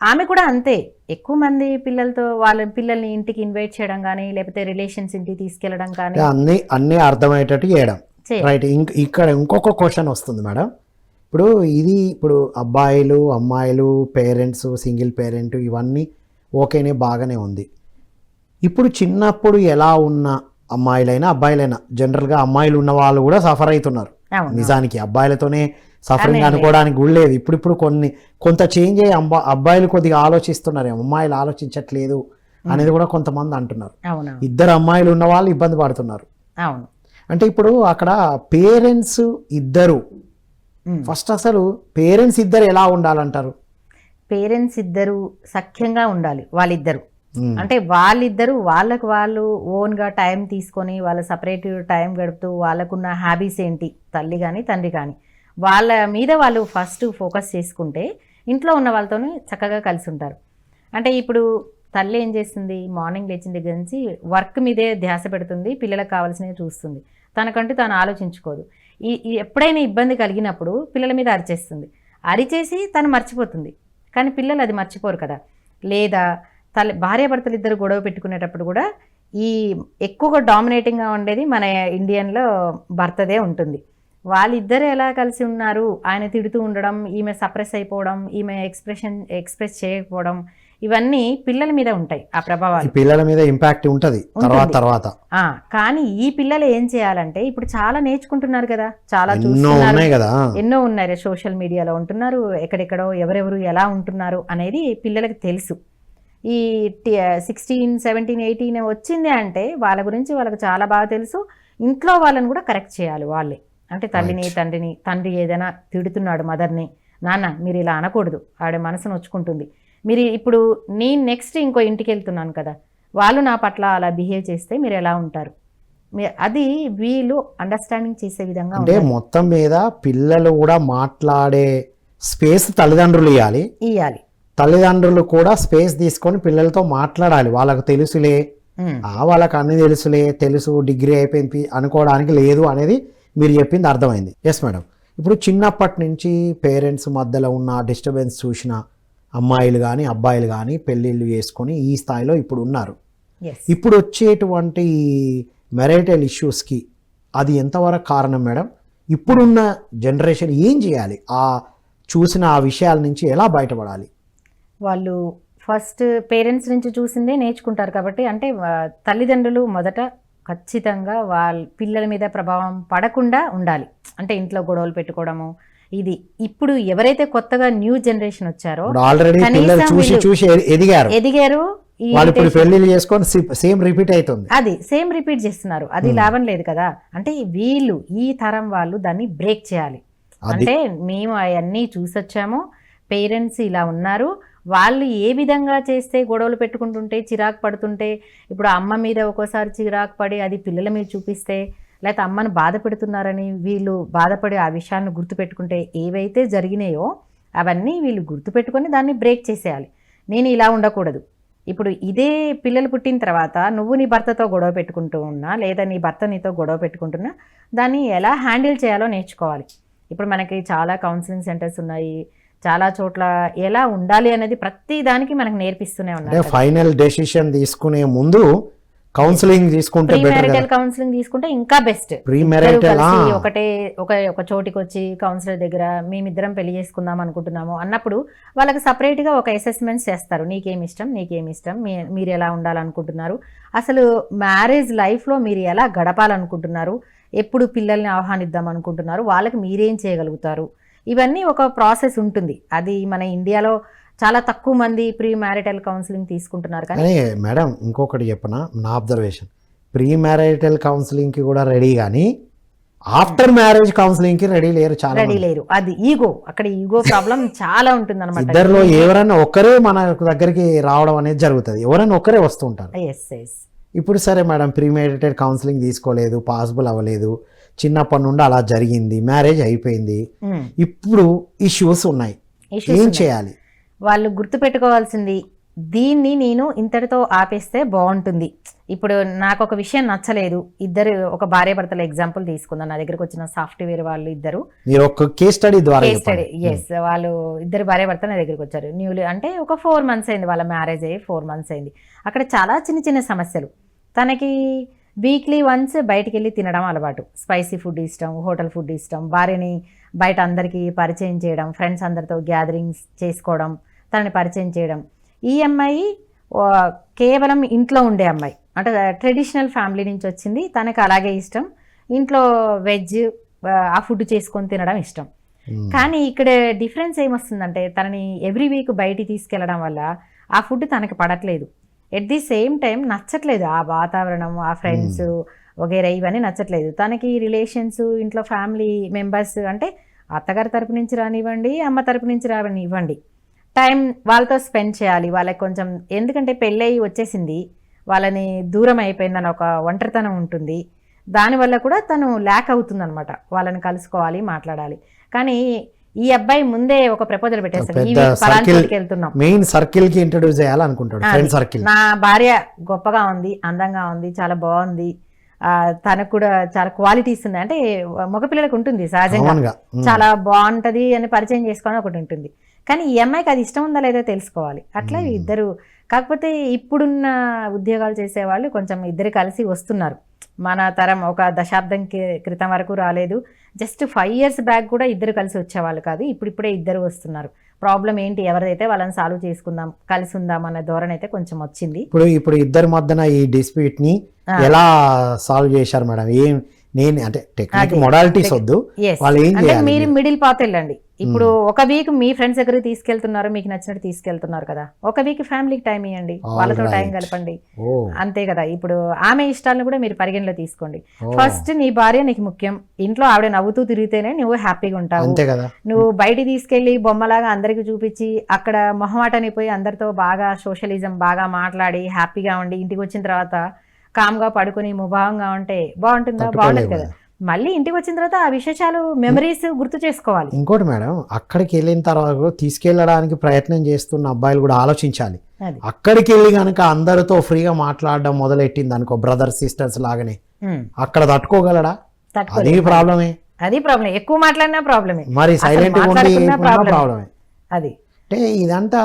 ఆమె కూడా అంతే, ఎక్కువ మంది పిల్లలతో వాళ్ళ పిల్లల్ని ఇంటికి ఇన్వైట్ చేయడం కానీ, లేకపోతే రిలేషన్స్ ఇంటికి తీసుకెళ్లడం కానీ, అన్ని అర్థమయ్యేటట్టు చేయడం. రైట్. ఇక్కడ ఇంకొక క్వశ్చన్ వస్తుంది మేడం. ఇప్పుడు అబ్బాయిలు అమ్మాయిలు పేరెంట్స్ సింగిల్ పేరెంట్ ఇవన్నీ ఓకేనే బాగానే ఉంది. ఇప్పుడు చిన్నప్పుడు ఎలా ఉన్న అమ్మాయిలైనా అబ్బాయిలైనా జనరల్గా అమ్మాయిలు ఉన్న వాళ్ళు కూడా సఫర్ అవుతున్నారు. అవును. నిజానికి అబ్బాయిలతోనే సఫరింగ్ అదే. అనుకోవడానికి కూడా లేదు. ఇప్పుడు కొంత చేంజ్ అయ్యి అబ్బాయిలు కొద్దిగా ఆలోచిస్తున్నారు, అమ్మాయిలు ఆలోచించట్లేదు అనేది కూడా కొంతమంది అంటున్నారు. అవును. ఇద్దరు అమ్మాయిలు ఉన్న వాళ్ళు ఇబ్బంది పడుతున్నారు. అవును. అంటే ఇప్పుడు అక్కడ పేరెంట్స్ ఇద్దరు, ఫస్ట్ అసలు పేరెంట్స్ ఇద్దరు ఎలా ఉండాలంటారు? పేరెంట్స్ ఇద్దరు సఖ్యంగా ఉండాలి. వాళ్ళిద్దరు అంటే వాళ్ళిద్దరూ వాళ్ళకు వాళ్ళు ఓన్గా టైం తీసుకొని వాళ్ళ సపరేట్ టైం గడుపుతూ వాళ్ళకున్న హ్యాబీస్ ఏంటి, తల్లి కానీ తండ్రి కానీ వాళ్ళ మీద వాళ్ళు ఫస్ట్ ఫోకస్ చేసుకుంటే ఇంట్లో ఉన్న వాళ్ళతోనే చక్కగా కలిసి ఉంటారు. అంటే ఇప్పుడు తల్లి ఏం చేస్తుంది, మార్నింగ్ లేచిన దగ్గర నుంచి వర్క్ మీదే ధ్యాస పెడుతుంది, పిల్లలకు కావాల్సినవి చూస్తుంది, తనకంటూ తాను ఆలోచించుకోదు. ఎప్పుడైనా ఇబ్బంది కలిగినప్పుడు పిల్లల మీద అరిచేస్తుంది, అరిచేసి తను మర్చిపోతుంది. కానీ పిల్లలు అది మర్చిపోరు కదా. లేదా భార్యాభర్తలు ఇద్దరు గొడవ పెట్టుకునేటప్పుడు కూడా ఈ ఎక్కువగా డామినేటింగ్గా ఉండేది మన ఇండియన్లో భర్తదే ఉంటుంది. వాళ్ళిద్దరు ఎలా కలిసి ఉన్నారు, ఆయన తిడుతూ ఉండడం, ఈమె సప్రెస్ అయిపోవడం, ఈమె ఎక్స్ప్రెస్ చేయకపోవడం, ఇవన్నీ పిల్లల మీద ఉంటాయి ఆ ప్రభావాలు. పిల్లల మీద ఇంపాక్ట్ ఉంటుంది తర్వాత. కానీ ఈ పిల్లలు ఏం చేయాలంటే ఇప్పుడు చాలా నేర్చుకుంటున్నారు కదా, చాలా ఎన్నో ఉన్నాయి, సోషల్ మీడియాలో ఉంటున్నారు, ఎక్కడెక్కడో ఎవరెవరు ఎలా ఉంటున్నారు అనేది పిల్లలకి తెలుసు. ఈ 16, 17, 18 వచ్చింది అంటే వాళ్ళ గురించి వాళ్ళకి చాలా బాగా తెలుసు. ఇంట్లో వాళ్ళని కూడా కరెక్ట్ చేయాలి వాళ్ళే. అంటే తల్లిని తండ్రిని, తండ్రి ఏదైనా తిడుతున్నాడు మదర్ని, నాన్న మీరు ఇలా అనకూడదు, ఆడ మనసు నొచ్చుకుంటుంది, మీరు ఇప్పుడు నేను నెక్స్ట్ ఇంకో ఇంటికి వెళ్తున్నాను కదా, వాళ్ళు నా పట్ల అలా బిహేవ్ చేస్తే మీరు ఎలా ఉంటారు, అది వీళ్ళు అండర్స్టాండింగ్ చేసే విధంగా. అంటే మొత్తం మీద పిల్లలు కూడా మాట్లాడే స్పేస్ తల్లిదండ్రులు ఇవ్వాలి. తల్లిదండ్రులు కూడా స్పేస్ తీసుకొని పిల్లలతో మాట్లాడాలి. వాళ్ళకు తెలుసులే, వాళ్ళకి అన్ని తెలుసు డిగ్రీ అయిపోయింది అనుకోవడానికి లేదు అనేది మీరు చెప్పింది అర్థమైంది. Yes madam. ఇప్పుడు చిన్నప్పటి నుంచి పేరెంట్స్ మధ్యలో ఉన్న డిస్టర్బెన్స్ చూసిన అమ్మాయిలు కానీ అబ్బాయిలు కానీ పెళ్ళిళ్ళు చేసుకొని ఈ స్థాయిలో ఇప్పుడు ఉన్నారు. ఇప్పుడు వచ్చేటువంటి మ్యారిటల్ ఇష్యూస్కి అది ఎంతవరకు కారణం మేడం? ఇప్పుడున్న జనరేషన్ ఏం చేయాలి? చూసిన ఆ విషయాల నుంచి ఎలా బయటపడాలి? వాళ్ళు ఫస్ట్ పేరెంట్స్ నుంచి చూసిందే నేర్చుకుంటారు కాబట్టి, అంటే తల్లిదండ్రులు మొదట ఖచ్చితంగా వాళ్ళ పిల్లల మీద ప్రభావం పడకుండా ఉండాలి. అంటే ఇంట్లో గొడవలు పెట్టుకోవడము, ఇది ఇప్పుడు ఎవరైతే కొత్తగా న్యూ జనరేషన్ వచ్చారో ఎదిగారు అది సేమ్ రిపీట్ చేస్తున్నారు, అది లాభం లేదు కదా. అంటే వీళ్ళు ఈ తరం వాళ్ళు దాన్ని బ్రేక్ చేయాలి. అంటే మేము అవన్నీ చూసొచ్చాము, పేరెంట్స్ ఇలా ఉన్నారు, వాళ్ళు ఏ విధంగా చేస్తే గొడవలు పెట్టుకుంటుంటే చిరాకు పడుతుంటే, ఇప్పుడు అమ్మ మీద ఒక్కోసారి చిరాకు పడి అది పిల్లల మీద చూపిస్తే, లేకపోతే అమ్మను బాధ పెడుతున్నారని వీళ్ళు బాధపడి ఆ విషయాన్ని గుర్తుపెట్టుకుంటే, ఏవైతే జరిగినాయో అవన్నీ వీళ్ళు గుర్తుపెట్టుకొని దాన్ని బ్రేక్ చేసేయాలి. నేను ఇలా ఉండకూడదు, ఇప్పుడు ఇదే పిల్లలు పుట్టిన తర్వాత నువ్వు నీ భర్తతో గొడవ పెట్టుకుంటూ ఉన్నా, లేదా నీ భర్త నీతో గొడవ పెట్టుకుంటున్నా, దాన్ని ఎలా హ్యాండిల్ చేయాలో నేర్చుకోవాలి. ఇప్పుడు మనకి చాలా కౌన్సిలింగ్ సెంటర్స్ ఉన్నాయి, చాలా చోట్ల ఎలా ఉండాలి అనేది ప్రతి దానికి మనకు నేర్పిస్తూనే ఉన్నారు. ఫైనల్ డెసిషన్ తీసుకునే ముందు కౌన్సిలింగ్ తీసుకుంటే ప్రీమెరిటల్ కౌన్సిలింగ్ తీసుకుంటే ఇంకా బెస్ట్. ఒక చోటికి వచ్చి కౌన్సిలర్ దగ్గర మేమిద్దరం పెళ్లి చేసుకుందాం అనుకుంటున్నాము అన్నప్పుడు వాళ్ళకి సపరేట్గా ఒక అసెస్మెంట్స్ చేస్తారు. నీకేమి ఇష్టం, మీరు ఎలా ఉండాలనుకుంటున్నారు, అసలు మ్యారేజ్ లైఫ్లో మీరు ఎలా గడపాలనుకుంటున్నారు, ఎప్పుడు పిల్లల్ని ఆహ్వానిద్దాం అనుకుంటున్నారు, వాళ్ళకి మీరేం చేయగలుగుతారు, ఇవన్నీ ఒక ప్రాసెస్ ఉంటుంది. అది మన ఇండియాలో చాలా తక్కువ మంది ప్రీ మ్యారిటల్ కౌన్సిలింగ్ తీసుకుంటున్నారు. కానీ మేడం ఇంకొకటి చెప్పనా, నా అబ్జర్వేషన్, ప్రీ మ్యారిటల్ కౌన్సిలింగ్ కి కూడా రెడీ, కానీ ఆఫ్టర్ మ్యారేజ్ కౌన్సిలింగ్ కి రెడీ లేరు. అది అక్కడ ఈగో ప్రాబ్లం చాలా ఉంటుంది అనమాట. ఇద్దరిలో ఎవరైనా ఒక్కరే మన దగ్గరికి రావడం అనేది జరుగుతుంది, ఎవరైనా ఒక్కరే వస్తుంటారు. ఇప్పుడు సరే మేడం, ప్రీ మ్యారిటల్ కౌన్సిలింగ్ తీసుకోలేదు, పాసిబుల్ అవ్వలేదు, చిన్నప్పటి నుండి అలా జరిగింది, మ్యారేజ్ అయిపోయింది, ఇప్పుడు ఇష్యూస్ ఉన్నాయి, ఏం చేయాలి? వాళ్ళు గుర్తుపెట్టుకోవాల్సింది, దీన్ని నేను ఇంతటితో ఆపేస్తే బాగుంటుంది. ఇప్పుడు నాకు ఒక విషయం నచ్చలేదు, ఇద్దరు ఒక భార్య భర్తల ఎగ్జాంపుల్ తీసుకుందాం. నా దగ్గరకు వచ్చిన సాఫ్ట్వేర్ వాళ్ళు ఇద్దరు, వాళ్ళు ఇద్దరు భార్య భర్త నా దగ్గరికి వచ్చారు. న్యూలీ అంటే ఒక 4 months అయింది, వాళ్ళ మ్యారేజ్ అయ్యి 4 months అయింది. అక్కడ చాలా చిన్న చిన్న సమస్యలు. తనకి వీక్లీ వన్స్ బయటికి వెళ్ళి తినడం అలవాటు, స్పైసీ ఫుడ్ ఇష్టం, హోటల్ ఫుడ్ ఇష్టం, భార్యని బయట అందరికీ పరిచయం చేయడం, ఫ్రెండ్స్ అందరితో గ్యాదరింగ్స్ చేసుకోవడం, తనని పరిచయం చేయడం. ఈ అమ్మాయి కేవలం ఇంట్లో ఉండే అమ్మాయి, అంటే ట్రెడిషనల్ ఫ్యామిలీ నుంచి వచ్చింది, తనకి అలాగే ఇష్టం, ఇంట్లో వెజ్ ఆ ఫుడ్ చేసుకొని తినడం ఇష్టం. కానీ ఇక్కడ డిఫరెన్స్ ఏమొస్తుందంటే తనని ఎవ్రీ వీక్ బయటికి తీసుకెళ్లడం వల్ల ఆ ఫుడ్ తనకి పడట్లేదు. ఎట్ ది సేమ్ టైం నచ్చట్లేదు, ఆ వాతావరణం, ఆ ఫ్రెండ్స్ వగేరా ఇవన్నీ నచ్చట్లేదు తనకి. రిలేషన్స్, ఇంట్లో ఫ్యామిలీ మెంబర్స్ అంటే అత్తగారి తరపు నుంచి రానివ్వండి, అమ్మ తరపు నుంచి రానివ్వండి, టైం వాళ్ళతో స్పెండ్ చేయాలి. వాళ్ళకి కొంచెం, ఎందుకంటే పెళ్ళయి వచ్చేసింది, వాళ్ళని దూరం అయిపోయిందని ఒక ఒంటరితనం ఉంటుంది, దానివల్ల కూడా తను ల్యాక్ అవుతుంది అనమాట. వాళ్ళని కలుసుకోవాలి, మాట్లాడాలి. కానీ ఈ అబ్బాయి ముందే ఒక ప్రపోజల్ పెట్టేస్తాడు, ఈ వీక్ పలానా చోటుకి వెళ్తున్నాం, మెయిన్ సర్కిల్ కి ఇంట్రడ్యూస్ చేయాలనుకుంటాడు, ఫ్రెండ్ సర్కిల్. నా భార్య గొప్పగా ఉంది, అందంగా ఉంది, చాలా బాగుంది, తనకు కూడా చాలా క్వాలిటీస్ ఉన్నాయి, అంటే మగపిల్లలకు ఉంటుంది సహజంగా, చాలా బాగుంటది అని పరిచయం చేసుకోవడం ఒకటి ఉంటుంది. కానీ ఈ అమ్మాయికి అది ఇష్టం ఉందా లేదో తెలుసుకోవాలి. అట్లా ఇద్దరు, కాకపోతే ఇప్పుడున్న ఉద్యోగాలు చేసేవాళ్ళు కొంచెం ఇద్దరు కలిసి వస్తున్నారు. మన తరం ఒక దశాబ్దం క్రితం వరకు రాలేదు, జస్ట్ 5 years బ్యాక్ కూడా ఇద్దరు కలిసి వచ్చేవాళ్ళు కాదు, ఇప్పుడిప్పుడే ఇద్దరు వస్తున్నారు. ప్రాబ్లం ఏంటి, ఎవరిదైతే వాళ్ళని సాల్వ్ చేసుకుందాం, కలిసి ఉందాం అన్న ధోరణి అయితే కొంచెం వచ్చింది. ఇప్పుడు ఇద్దరి మధ్యన ఈ డిస్ప్యూట్ ని ఎలా సాల్వ్ చేశారు మేడం? నేను అంటే టెక్నిక్ మొడాలిటీస్ వద్దు, వాళ్ళు ఏం చేయాలి? మీరు మిడిల్ పాత్ వెళ్ళండి. ఇప్పుడు ఒక వీక్ మీ ఫ్రెండ్స్ దగ్గరికి తీసుకెళ్తున్నారు, మీకు నచ్చినట్టు తీసుకెళ్తున్నారు కదా, ఒక వీక్ ఫ్యామిలీకి టైం ఇవ్వండి, వాళ్ళతో టైం కలపండి, అంతే కదా. ఇప్పుడు ఆమె ఇష్టాలను కూడా మీరు పరిగణలో తీసుకోండి. ఫస్ట్ నీ భార్య నీకు ముఖ్యం, ఇంట్లో ఆవిడ నవ్వుతూ తిరిగితేనే నువ్వు హ్యాపీగా ఉంటావు. నువ్వు బయట తీసుకెళ్లి బొమ్మలాగా అందరికి చూపించి అక్కడ మొహమాటని పోయి అందరితో బాగా సోషలిజం బాగా మాట్లాడి హ్యాపీగా ఉండి ఇంటికి వచ్చిన తర్వాత కామ్గా పడుకుని ముభావంగా ఉంటే బాగుంటుందా? బాగుండదు కదా. మళ్ళీ ఇంటికి వచ్చిన తర్వాత ఆ విశేషాలు, మెమరీస్ గుర్తు చేసుకోవాలి. ఇంకోటి మేడం, అక్కడికి వెళ్ళిన తర్వాత తీసుకెళ్ళడానికి ప్రయత్నం చేస్తున్న అబ్బాయిలు కూడా ఆలోచించాలి. అక్కడికి వెళ్ళి కనుక అందరితో ఫ్రీగా మాట్లాడడం మొదలెట్టింది అనుకో, బ్రదర్స్ సిస్టర్స్ లాగానే, అక్కడ తట్టుకోగలడా? అది ప్రాబ్లమే. అది ప్రాబ్లం, ఎక్కువ మాట్లాడినా ప్రాబ్లమే, మరి సైలెంట్ ప్రాబ్లమే. అది అంటే ఇదంతా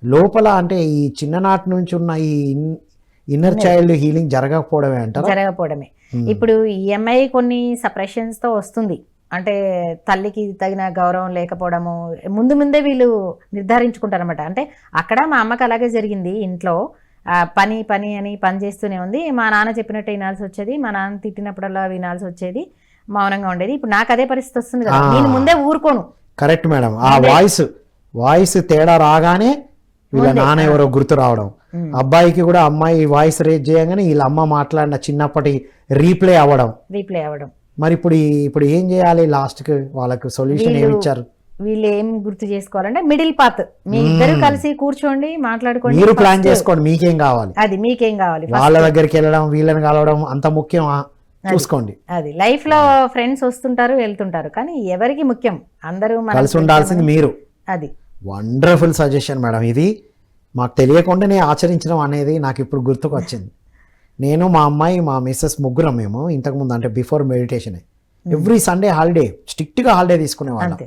లోపల, అంటే ఈ చిన్ననాటి నుంచి ఉన్న ఈ ఇన్నర్ చైల్డ్ హీలింగ్ జరగకపోవడమే అంటారు. జరగకపోవడమే. ఇప్పుడు ఈ అమ్మాయి కొన్ని సప్రెషన్స్ తో వస్తుంది, అంటే తల్లికి తగిన గౌరవం లేకపోవడము, ముందే వీళ్ళు నిర్ధారించుకుంటారు అనమాట. అంటే అక్కడ మా అమ్మకి అలాగే జరిగింది, ఇంట్లో పని అని పని చేస్తూనే ఉంది, మా నాన్న చెప్పినట్టు వినాల్సి వచ్చేది, మా నాన్న తిట్టినప్పుడల్లా వినాల్సి వచ్చేది, మౌనంగా ఉండేది. ఇప్పుడు నాకు అదే పరిస్థితి వస్తుంది కదా, నేను ముందే ఊరుకోను. కరెక్ట్ మేడం, ఆ వాయిస్ తేడా రాగానే వీళ్ళ నాన్న ఎవరో గుర్తు రావడం, అబ్బాయికి కూడా అమ్మాయి వాయిస్ రేజ్ చేయగానే వీళ్ళ అమ్మ మాట్లాడిన చిన్నప్పటి రీప్లే అవ్వడం. మరి ఇప్పుడు ఏం చేయాలి? లాస్ట్ కి వాళ్ళకి సొల్యూషన్ ఏమి ఇచ్చారు? వీళ్ళు ఏం గుర్తు చేసుకోవాలంటే మిడిల్ పాత్, మీ ఇద్దరు కలిసి కూర్చోండి, మాట్లాడుకోండి, మీరు ప్లాన్ చేసుకోండి మీకేం కావాలి, అది మీకేం కావాలి. వాళ్ళ దగ్గరికి వెళ్ళడం, వీళ్ళని కలవడం అంత ముఖ్యం చూసుకోండి. అది లైఫ్ లో ఫ్రెండ్స్ వస్తుంటారు వెళ్తుంటారు, కానీ ఎవరికి ముఖ్యం, అందరూ కలిసి ఉండాల్సింది మీరు. అది వండర్ఫుల్ సజెషన్ మేడం, ఇది మాకు తెలియకుండానే ఆచరించడం అనేది నాకు ఇప్పుడు గుర్తుకు వచ్చింది. నేను, మా అమ్మాయి, మా మిస్సెస్ ముగ్గురం మేము ఇంతకుముందు, అంటే before meditation every Sunday holiday, స్ట్రిక్ట్గా హాలిడే తీసుకునేవాళ్ళం.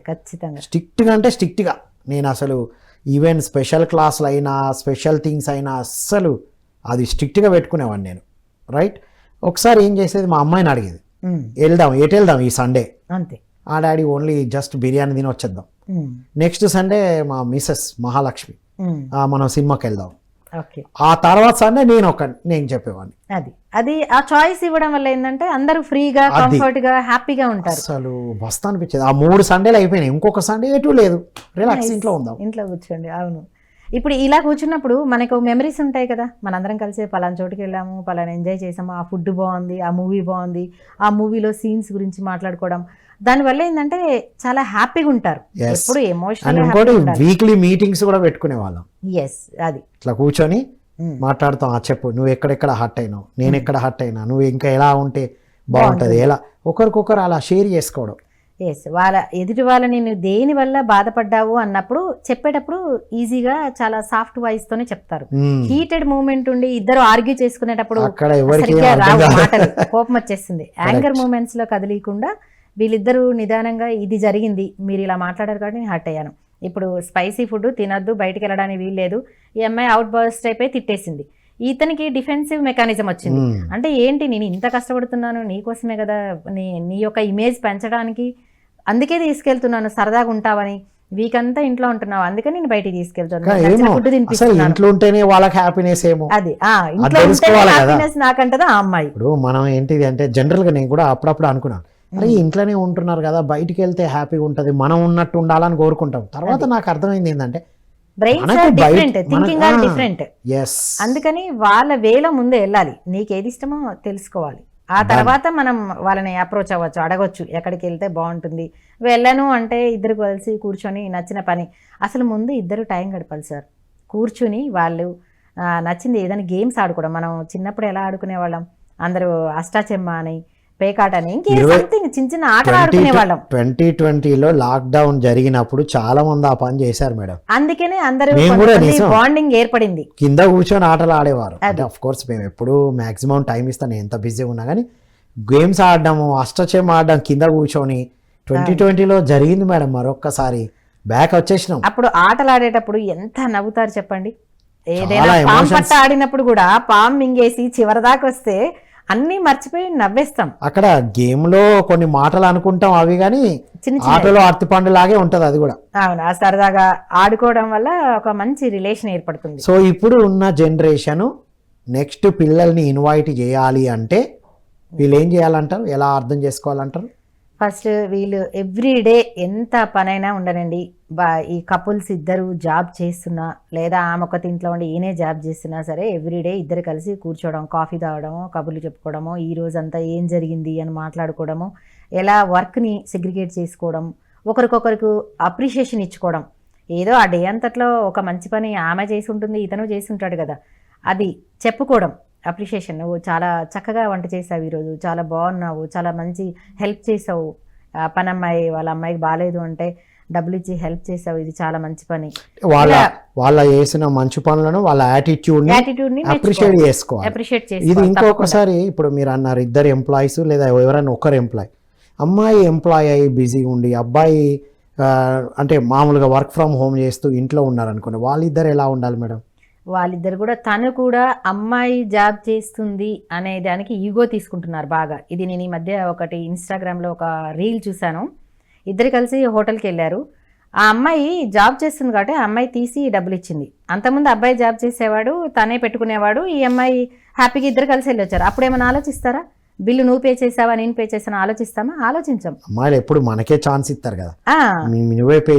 స్ట్రిక్ట్గా అంటే స్ట్రిక్ట్గా, నేను అసలు ఈవెన్ స్పెషల్ క్లాసులు అయినా స్పెషల్ థింగ్స్ అయినా అస్సలు అది స్ట్రిక్ట్గా పెట్టుకునేవాడిని నేను. రైట్, ఒకసారి ఏం చేసేది, మా అమ్మాయిని అడిగేది, ఎటు వెళ్దాం ఈ సండే? అంతే. ఆ డాడీ ఓన్లీ జస్ట్ బిర్యానీ తిని వచ్చేద్దాం. నెక్స్ట్ సండే మా మిస్సెస్ మహాలక్ష్మి, మనం సినిమాకి వెళ్దాం. ఆ తర్వాత సండే నేను చెప్పేవాడిని. అది ఆ చాయిస్ ఇవ్వడం వల్ల ఏంటంటే అందరూ ఫ్రీగా, కంఫర్ట్ గా, హ్యాపీగా ఉంటారు. అసలు మస్తు అనిపించేది. ఆ 3 సండేలు అయిపోయినాయి, ఇంకొక సండే ఎటు లేదు, రిలాక్స్ ఇంట్లో ఉందాం, ఇంట్లో కూర్చోండి. అవును, ఇప్పుడు ఇలా కూర్చున్నప్పుడు మనకు మెమరీస్ ఉంటాయి కదా, మనందరం కలిసి పలానా చోటుకి వెళ్ళాము, పలానా ఎంజాయ్ చేసాము, ఆ ఫుడ్ బాగుంది, ఆ మూవీ బాగుంది, ఆ మూవీలో సీన్స్ గురించి మాట్లాడుకోవడం, దానివల్ల ఏంటంటే చాలా హ్యాపీగా ఉంటారు. ఎప్పుడు ఎమోషనల్. వీక్లీ మీటింగ్స్ కూడా పెట్టుకునే వాళ్ళం. అది ఇట్లా కూర్చొని మాట్లాడుతాం, చెప్పు నువ్వు ఎక్కడెక్కడ హర్ట్ అయినావు, నేను ఎక్కడ హర్ట్ అయినా, నువ్వు ఇంకా ఎలా ఉంటే బాగుంటుంది, ఎలా ఒకరికొకరు అలా షేర్ చేసుకోవడం. వాళ్ళ ఎదుటి వాళ్ళని నువ్వు దేని వల్ల బాధపడ్డావు అన్నప్పుడు చెప్పేటప్పుడు ఈజీగా చాలా సాఫ్ట్ వాయిస్ తోనే చెప్తారు. హీటెడ్ మూమెంట్ ఉండి ఇద్దరు ఆర్గ్యూ చేసుకునేటప్పుడు మాటలు, కోపం వచ్చేస్తుంది. యాంగర్ మూమెంట్స్ లో కదిలీకుండా వీళ్ళిద్దరూ నిదానంగా, ఇది జరిగింది, మీరు ఇలా మాట్లాడారు కాబట్టి నేను హర్ట్ అయ్యాను, ఇప్పుడు స్పైసీ ఫుడ్ తినద్దు, బయటికి వెళ్ళడానికి వీల్లేదు, ఈ అమ్మాయి అవుట్ బర్స్ట్ అయిపోయి తిట్టేసింది, ఇతనికి డిఫెన్సివ్ మెకానిజం వచ్చింది. అంటే ఏంటి, నేను ఇంత కష్టపడుతున్నాను నీకోసమే కదా, నీ యొక్క ఇమేజ్ పెంచడానికి, అందుకే తీసుకెళ్తున్నాను, సరదాగా ఉంటావని, వీక్ అంతా ఇంట్లో ఉంటున్నావు, అందుకని నేను బయటికి తీసుకెళ్తాను, ఇంకా నచ్చిన ఏమో ఫుడ్ అసలు తినిపిస్తున్నాను. ఇంట్లో ఉంటేనే వాళ్ళకి హ్యాపీనెస్ ఏమో అది ఇంట్లో ఉంటే తెలుసుకోవాలి కదా. హ్యాపీనెస్ నాకంటదా ఆ అమ్మాయి. ఇప్పుడు మనం ఏంటిది అంటే జనరల్ గా నేను కూడా అప్పుడప్పుడు అనుకున్నాను, అరే ఇంట్లోనే ఉంటున్నారు కదా, బయటికి వెళ్తే హ్యాపీగా ఉంటది, మనం ఉన్నట్టు ఉండాలని కోరుకుంటాం. తర్వాత నాకు అర్థమైంది ఏంటంటే brains are different, thinking are different. Yes, అందుకని వాళ్ళ వేలో ముందే వెళ్ళాలి, నీకేది ఇష్టమో తెలుసుకోవాలి. ఆ తర్వాత మనం వాళ్ళని అప్రోచ్ అవ్వచ్చు, అడగొచ్చు ఎక్కడికి వెళ్తే బాగుంటుంది. వెళ్ళను అంటే ఇద్దరు కలిసి కూర్చొని నచ్చిన పని, అసలు ముందు ఇద్దరు టైం గడపాలి సార్. కూర్చుని వాళ్ళు నచ్చింది ఏదైనా గేమ్స్ ఆడుకోవడం. మనం చిన్నప్పుడు ఎలా ఆడుకునే వాళ్ళం, అందరూ అష్టాచెమ్మ అని, పేకాట అని, ఇంకే సంథింగ్ చిన్న చిన్న ఆటలు ఆడుకునే వాళ్ళం. 2020లో లాక్డౌన్ జరిగినప్పుడు చాలా మంది ఆ పని చేశారు మేడం. అందుకనే అందరూ మేము కూడా నిజం. బాండింగ్ ఏర్పడింది. కింద కూర్చొని ఆటలు ఆడేవారు. అంటే ఆఫ్ కోర్స్ మేము ఎప్పుడు మాక్సిమం టైం ఇస్తాను, ఎంత బిజీగా ఉన్నా కానీ గేమ్స్ ఆడడము, అష్టచెమ్మ ఆడడం కింద కూర్చొని 2020లో జరిగింది మేడం. మరొక్కసారి బ్యాక్ వచ్చేసినాం. అప్పుడు ఆటలు ఆడేటప్పుడు ఎంత నవ్వుతారు చెప్పండి. ఏదైనా చాలా పాము emotions. పట్ట ఆడినప్పుడు కూడా పాము మింగేసి చివరిదాకా వస్తే అన్ని మర్చిపోయి నవ్వేస్తాం. అక్కడ గేమ్ లో కొన్ని మాటలు అనుకుంటాం, అవి కానీ చిన్న చిన్న ఆటలో అరటిపండు లాగే ఉంటది అది కూడా. అవును, ఆ సరదాగా ఆడుకోవడం వల్ల ఒక మంచి రిలేషన్ ఏర్పడుతుంది. సో ఇప్పుడు ఉన్న జనరేషన్ నెక్స్ట్ పిల్లల్ని ఇన్వైట్ చేయాలి అంటే వీళ్ళు ఏం చేయాలంటారు, ఎలా అర్థం చేసుకోవాలంటారు? ఫస్ట్ వీళ్ళు ఎవ్రీడే ఎంత పనైనా ఉండనండి, ఈ కపుల్స్ ఇద్దరు జాబ్ చేస్తున్నా లేదా ఆమె ఒక ఇంట్లో ఉండి ఈయనే జాబ్ చేస్తున్నా సరే, ఎవ్రీడే ఇద్దరు కలిసి కూర్చోవడం, కాఫీ తాగడమో, కబుర్లు చెప్పుకోవడమో, ఈ రోజంతా ఏం జరిగింది అని మాట్లాడుకోవడము, ఎలా వర్క్ని సెగ్రిగేట్ చేసుకోవడం, ఒకరికొకరికి అప్రిషియేషన్ ఇచ్చుకోవడం. ఏదో ఆ డే అంతట్లో ఒక మంచి పని ఆమె చేసి ఉంటుంది, ఇతను చేసి ఉంటాడు కదా, అది చెప్పుకోవడం, అప్రిషియేషన్. నువ్వు చాలా చక్కగా వంట చేసావు ఈరోజు, చాలా బాగున్నావు, చాలా మంచి హెల్ప్ చేసావు, పనమ్మాయి వాళ్ళ అమ్మాయికి బాగాలేదు అంటే డబ్బులు ఇచ్చి హెల్ప్ చేసావు, ఇది చాలా మంచి పని. వాళ్ళ చేసిన మంచి పనులను, వాళ్ళ యాటిట్యూడ్ని అప్రిషియేట్ చేసుకోవాలి. అప్రిషియేట్ ఇది ఇంకొకసారి ఇప్పుడు మీరు అన్నారు ఇద్దరు ఎంప్లాయీస్ లేదా ఎవరైనా ఒకరు ఎంప్లాయీ, అమ్మాయి ఎంప్లాయీ అయ్యి బిజీగా ఉండి అబ్బాయి అంటే మామూలుగా వర్క్ ఫ్రమ్ హోమ్ చేస్తూ ఇంట్లో ఉన్నారనుకోండి, వాళ్ళిద్దరు ఎలా ఉండాలి మేడం? వాళ్ళిద్దరు కూడా, తను కూడా అమ్మాయి జాబ్ చేస్తుంది అనే దానికి ఈగో తీసుకుంటున్నారు బాగా. ఇది నేను ఈ మధ్య ఒకటి ఇన్స్టాగ్రామ్లో ఒక రీల్ చూశాను. ఇద్దరు కలిసి హోటల్కి వెళ్ళారు. ఆ అమ్మాయి జాబ్ చేస్తుంది కాబట్టి ఆ అమ్మాయి తీసి డబ్బులు ఇచ్చింది. అంతకుముందు అబ్బాయి జాబ్ చేసేవాడు, తనే పెట్టుకునేవాడు, ఈ అమ్మాయి హ్యాపీగా ఇద్దరు కలిసి వెళ్ళి వచ్చారు. అప్పుడు ఏమైనా ఆలోచిస్తారా? బిల్లు నువ్వు పే చేసావా నేను పే చేసాను ఆలోచిస్తామా? ఆలోచించాం. అమ్మాయిలు ఎప్పుడు మనకే ఛాన్స్ ఇస్తారు కదా, నువ్వే పే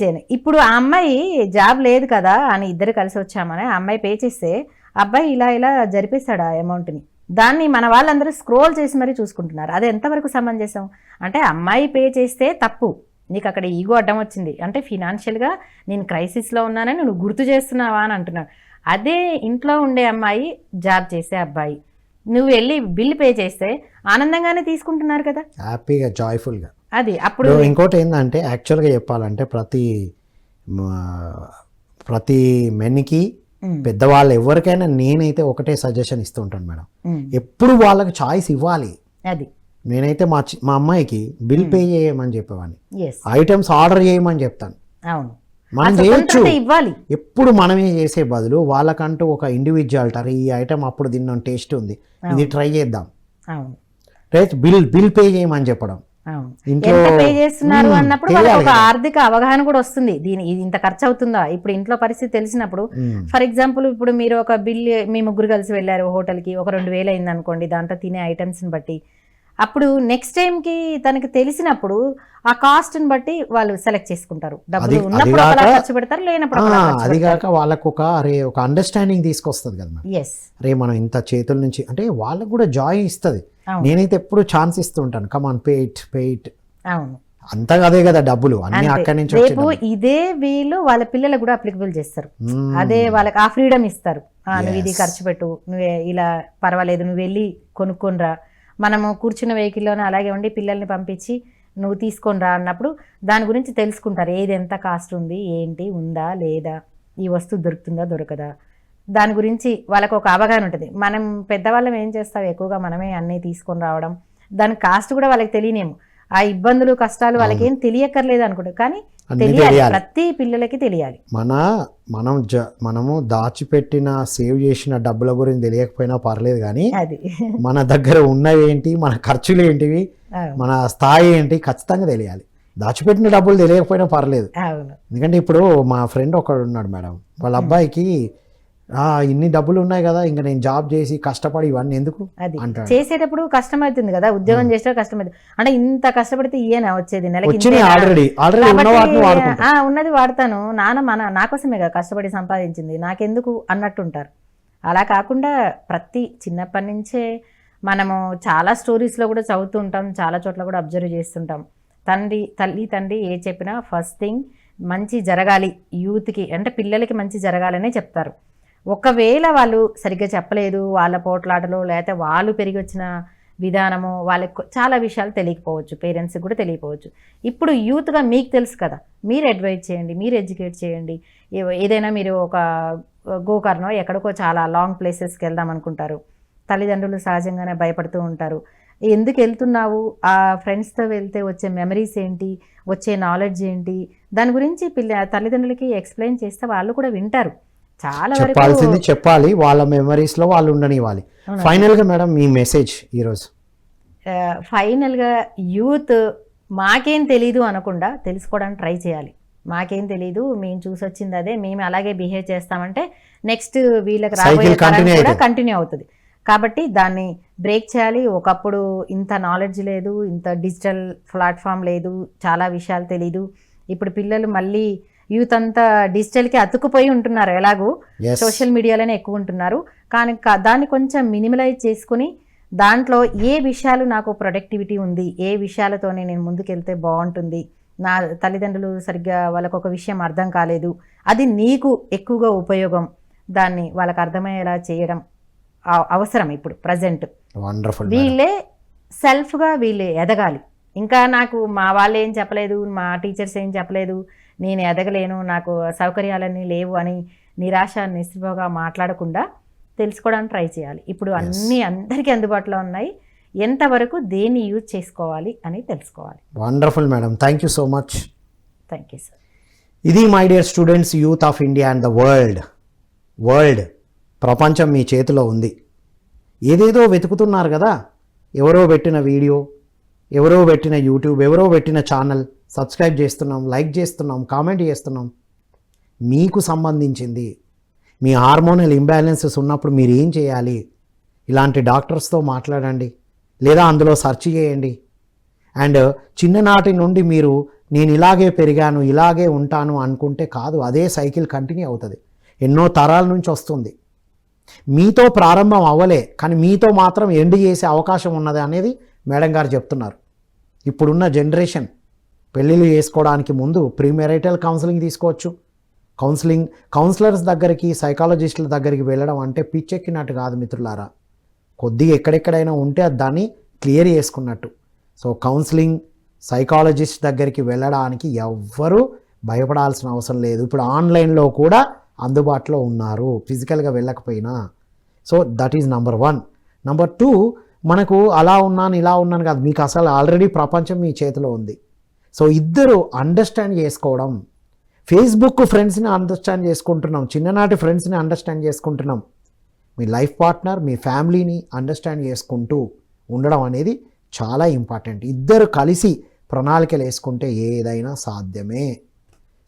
చేయను. ఇప్పుడు ఆ అమ్మాయి జాబ్ లేదు కదా అని ఇద్దరు కలిసి వచ్చామని ఆ అమ్మాయి పే చేస్తే అబ్బాయి ఇలా ఇలా జరిపేశాడు ఆ అమౌంట్ని. దాన్ని మన వాళ్ళందరూ స్క్రోల్ చేసి మరీ చూసుకుంటున్నారు. అది ఎంతవరకు సమంజసం? అంటే అమ్మాయి పే చేస్తే తప్పు, నీకు అక్కడ ఈగో అడ్డం వచ్చింది అంటే ఫినాన్షియల్గా నేను క్రైసిస్లో ఉన్నానని నువ్వు గుర్తు చేస్తున్నావా అని అంటున్నాడు. అదే ఇంట్లో ఉండే అమ్మాయి, జాబ్ చేసే అబ్బాయి, నువ్వు వెళ్ళి బిల్ పే చేస్తే ఆనందంగానే తీసుకుంటున్నారు కదా, హ్యాపీగా జాయ్ఫుల్గా. అది అప్పుడు ఇంకోటి ఏంటంటే యాక్చువల్గా చెప్పాలంటే ప్రతి మెన్కి పెద్దవాళ్ళు ఎవరికైనా నేనైతే ఒకటే సజెషన్ ఇస్తూ ఉంటాను మేడం, ఎప్పుడు వాళ్ళకి చాయిస్ ఇవ్వాలి. అది నేనైతే మా అమ్మాయికి బిల్ పే చేయమని చెప్పేవాడిని, yes, ఐటమ్స్ ఆర్డర్ చేయమని చెప్తాను. అవును, మనం చేయొచ్చు, ఇవ్వాలి. ఎప్పుడు మనమే చేసే బదులు వాళ్ళకంటూ ఒక ఇండివిజువాలిటీ, అరే ఈ ఐటమ్ అప్పుడు తిన్నాం టేస్ట్ ఉంది, ఇది ట్రై చేద్దాం, అవును, రైట్, బిల్ పే చేయమని చెప్పడం. ఎంత పే చేస్తున్నారు అన్నప్పుడు వాళ్ళకి ఒక ఆర్థిక అవగాహన కూడా వస్తుంది. ఇది ఇంత ఖర్చు అవుతుందా, ఇప్పుడు ఇంట్లో పరిస్థితి తెలిసినప్పుడు. ఫర్ ఎగ్జాంపుల్ ఇప్పుడు మీరు ఒక బిల్, మీ ముగ్గురు కలిసి వెళ్ళారు హోటల్కి, ఒక 2000 అయింది అనుకోండి, దాంట్లో తినే ఐటమ్స్ని బట్టి. అప్పుడు నెక్స్ట్ టైంకి తనకి తెలిసినప్పుడు ఆ కాస్ట్ని బట్టి వాళ్ళు సెలెక్ట్ చేసుకుంటారు. డబ్బులు ఉన్నప్పుడు ఖర్చు పెడతారు, లేనప్పుడు అది కాక వాళ్ళకు ఒక అండర్స్టాండింగ్ తీసుకొస్తుంది కదా, రే మనం ఇంత చేతుల నుంచి అంటే వాళ్ళకు కూడా జాయ్ ఇస్తుంది. నేనైతే ఎప్పుడు ఛాన్స్ ఇస్తూ ఉంటాను, కమాన్ పే ఇట్. అవును, అంతగా అదే కదా డబ్బులు అన్ని అక్కడి నుంచి. రేపు ఇదే వీళ్ళు వాళ్ళ పిల్లలకు కూడా అప్లికబుల్ చేస్తారు. అదే వాళ్ళకి ఆ ఫ్రీడమ్ ఇస్తారు. నువ్వు ఇది ఖర్చు పెట్టు, నువ్వే ఇలా పర్వాలేదు, నువ్వు వెళ్ళి కొనుక్కొనిరా. మనము కూర్చున్న వెహికల్లోనే అలాగే ఉండి పిల్లల్ని పంపించి నువ్వు తీసుకొని రా అన్నప్పుడు దాని గురించి తెలుసుకుంటారు. ఏది ఎంత కాస్ట్ ఉంది, ఏంటి, ఉందా లేదా, ఈ వస్తువు దొరుకుతుందా దొరకదా, దాని గురించి వాళ్ళకు ఒక అవగాహన ఉంటుంది. మనం పెద్దవాళ్ళం ఏం చేస్తాం, ఎక్కువగా మనమే అన్నీ తీసుకొని రావడం, దాని కాస్ట్ కూడా వాళ్ళకి తెలియనేమో, ఆ ఇబ్బందులు కష్టాలు వాళ్ళకి ఏం తెలియక్కర్లేదు అనుకుంటారు. కానీ తెలియాలి, ప్రతి పిల్లలకి తెలియాలి. మనము దాచిపెట్టిన సేవ్ చేసిన డబ్బుల గురించి తెలియకపోయినా పర్లేదు, కానీ అది మన దగ్గర ఉన్నవి ఏంటి, మన ఖర్చులు ఏంటివి, మన స్థాయి ఏంటి ఖచ్చితంగా తెలియాలి. దాచిపెట్టిన డబ్బులు తెలియకపోయినా పర్లేదు. అవును. ఎందుకంటే ఇప్పుడు మా ఫ్రెండ్ ఒకడు ఉన్నాడు మేడం, వాళ్ళ అబ్బాయికి ఇన్ని డబ్బులు ఉన్నాయి కదా, ఇంకా నేను జాబ్ చేసి కష్టపడి ఇవన్నీ ఎందుకు అది అంటాడు. చేసేటప్పుడు కష్టమవుతుంది కదా, ఉద్యోగం చేసేటప్పుడు కష్టమవుతుంది. అంటే ఇంత కష్టపడితే ఈయన వచ్చేది నెలకి వచ్చినాయి ఆల్రెడీ ఉన్న వాటిని వాడుకుంటా. ఉన్నది వాడతాను, నాన్న నా కోసమే కదా కష్టపడి సంపాదించింది, నాకెందుకు అన్నట్టుంటారు. అలా కాకుండా ప్రతి చిన్నప్పటి నుంచే మనము చాలా స్టోరీస్లో కూడా చదువుతూ ఉంటాం, చాలా చోట్ల కూడా అబ్జర్వ్ చేస్తుంటాం. తల్లి తండ్రి ఏ చెప్పినా ఫస్ట్ థింగ్ మంచి జరగాలి, యూత్కి అంటే పిల్లలకి మంచి జరగాలనే చెప్తారు. ఒకవేళ వాళ్ళు సరిగ్గా చెప్పలేదు, వాళ్ళ పోట్లాటలో లేకపోతే వాళ్ళు పెరిగి వచ్చిన విధానము వాళ్ళకి చాలా విషయాలు తెలియకపోవచ్చు, పేరెంట్స్కి కూడా తెలియకపోవచ్చు. ఇప్పుడు యూత్గా మీకు తెలుసు కదా, మీరు అడ్వైజ్ చేయండి, మీరు ఎడ్యుకేట్ చేయండి. ఏదైనా మీరు ఒక గోకర్నో ఎక్కడికో చాలా లాంగ్ ప్లేసెస్కి వెళ్దాం అనుకుంటారు, తల్లిదండ్రులు సహజంగానే భయపడుతూ ఉంటారు. ఎందుకు వెళ్తున్నావు, ఆ ఫ్రెండ్స్తో వెళ్తే వచ్చే మెమరీస్ ఏంటి, వచ్చే నాలెడ్జ్ ఏంటి, దాని గురించి తల్లిదండ్రులకి ఎక్స్ప్లెయిన్ చేస్తే వాళ్ళు కూడా వింటారు. చాలా చెప్పాల్సింది చెప్పాలి, వాళ్ళ మెమరీస్ లో వాళ్ళు ఉండనివ్వాలి. ఫైనల్ గా మేడం మీ మెసేజ్ ఈరోజు? ఫైనల్గా యూత్ మాకేం తెలీదు అనకుండా తెలుసుకోవడానికి ట్రై చేయాలి. మాకేం తెలీదు, మేము చూసి వచ్చింది అదే, మేము అలాగే బిహేవ్ చేస్తామంటే నెక్స్ట్ వీళ్ళకి రాబోయే కాలం కూడా కంటిన్యూ అవుతుంది. కాబట్టి దాన్ని బ్రేక్ చేయాలి. ఒకప్పుడు ఇంత నాలెడ్జ్ లేదు, ఇంత డిజిటల్ ప్లాట్ఫామ్ లేదు, చాలా విషయాలు తెలీదు. ఇప్పుడు పిల్లలు మళ్ళీ యూత్ అంతా డిజిటల్కి అతుక్కుపోయి ఉంటున్నారు, ఎలాగూ సోషల్ మీడియాలోనే ఎక్కువ ఉంటున్నారు. కానీ దాన్ని కొంచెం మినిమలైజ్ చేసుకుని దాంట్లో ఏ విషయాలు నాకు ప్రొడక్టివిటీ ఉంది, ఏ విషయాలతోనే నేను ముందుకెళ్తే బాగుంటుంది, నా తల్లిదండ్రులు సరిగ్గా వాళ్ళకు ఒక విషయం అర్థం కాలేదు, అది నీకు ఎక్కువగా ఉపయోగం, దాన్ని వాళ్ళకి అర్థమయ్యేలా చేయడం అవసరం. ఇప్పుడు ప్రజెంట్ వీళ్ళే సెల్ఫ్గా వీళ్ళే ఎదగాలి. ఇంకా నాకు మా వాళ్ళు ఏం చెప్పలేదు, మా టీచర్స్ ఏం చెప్పలేదు, నేను ఎదగలేను, నాకు సౌకర్యాలన్నీ లేవు అని నిరాశ నిస్పృహగా మాట్లాడకుండా తెలుసుకోవడానికి ట్రై చేయాలి. ఇప్పుడు అన్నీ అందరికీ అందుబాటులో ఉన్నాయి, ఎంతవరకు దేన్ని యూజ్ చేసుకోవాలి అని తెలుసుకోవాలి. Wonderful madam, thank you so much. Thank you sir. ఇది my dear students, youth of India and the world ప్రపంచం మీ చేతిలో ఉంది. ఏదేదో వెతుకుతున్నారు కదా, ఎవరో పెట్టిన వీడియో, ఎవరో పెట్టిన యూట్యూబ్, ఎవరో పెట్టిన ఛానల్ సబ్స్క్రైబ్ చేస్తున్నాం, లైక్ చేస్తున్నాం, కామెంట్ చేస్తున్నాం. మీకు సంబంధించింది మీ హార్మోనల్ ఇంబ్యాలెన్సెస్ ఉన్నప్పుడు మీరు ఏం చేయాలి, ఇలాంటి డాక్టర్స్తో మాట్లాడండి, లేదా అందులో సెర్చ్ చేయండి. అండ్ చిన్ననాటి నుండి మీరు నేను ఇలాగే పెరిగాను, ఇలాగే ఉంటాను అనుకుంటే కాదు, అదే సైకిల్ కంటిన్యూ అవుతుంది, ఎన్నో తరాల నుంచి వస్తుంది. మీతో ప్రారంభం అవ్వలే, కానీ మీతో మాత్రం ఎండ్ చేసే అవకాశం ఉన్నది అనేది మేడం గారు చెప్తున్నారు. ఇప్పుడున్న జనరేషన్ పెళ్ళిళ్ళు చేసుకోవడానికి ముందు ప్రీమెరైటల్ కౌన్సిలింగ్ తీసుకోవచ్చు. కౌన్సిలర్స్ దగ్గరికి, సైకాలజిస్టుల దగ్గరికి వెళ్ళడం అంటే పిచ్చెక్కినట్టు కాదు మిత్రులారా, కొద్దిగా ఎక్కడెక్కడైనా ఉంటే దాన్ని క్లియర్ చేసుకున్నట్టు. సో కౌన్సిలింగ్, సైకాలజిస్ట్ దగ్గరికి వెళ్ళడానికి ఎవ్వరూ భయపడాల్సిన అవసరం లేదు. ఇప్పుడు ఆన్లైన్లో కూడా అందుబాటులో ఉన్నారు, ఫిజికల్గా వెళ్ళకపోయినా. So that is number 1. Number 2, మనకు అలా ఉన్నాను ఇలా ఉన్నాను కాదు, మీకు అసలు ఆల్రెడీ ప్రపంచం మీ చేతిలో ఉంది. సో ఇద్దరు అండర్స్టాండ్ చేసుకోవడం, ఫేస్బుక్ ఫ్రెండ్స్ని అండర్స్టాండ్ చేసుకుంటున్నాం, చిన్ననాటి ఫ్రెండ్స్ని అండర్స్టాండ్ చేసుకుంటున్నాం, మీ లైఫ్ పార్ట్నర్, మీ ఫ్యామిలీని అండర్స్టాండ్ చేసుకుంటూ ఉండడం అనేది చాలా ఇంపార్టెంట్. ఇద్దరు కలిసి ప్రణాళికలు వేసుకుంటే ఏదైనా సాధ్యమే.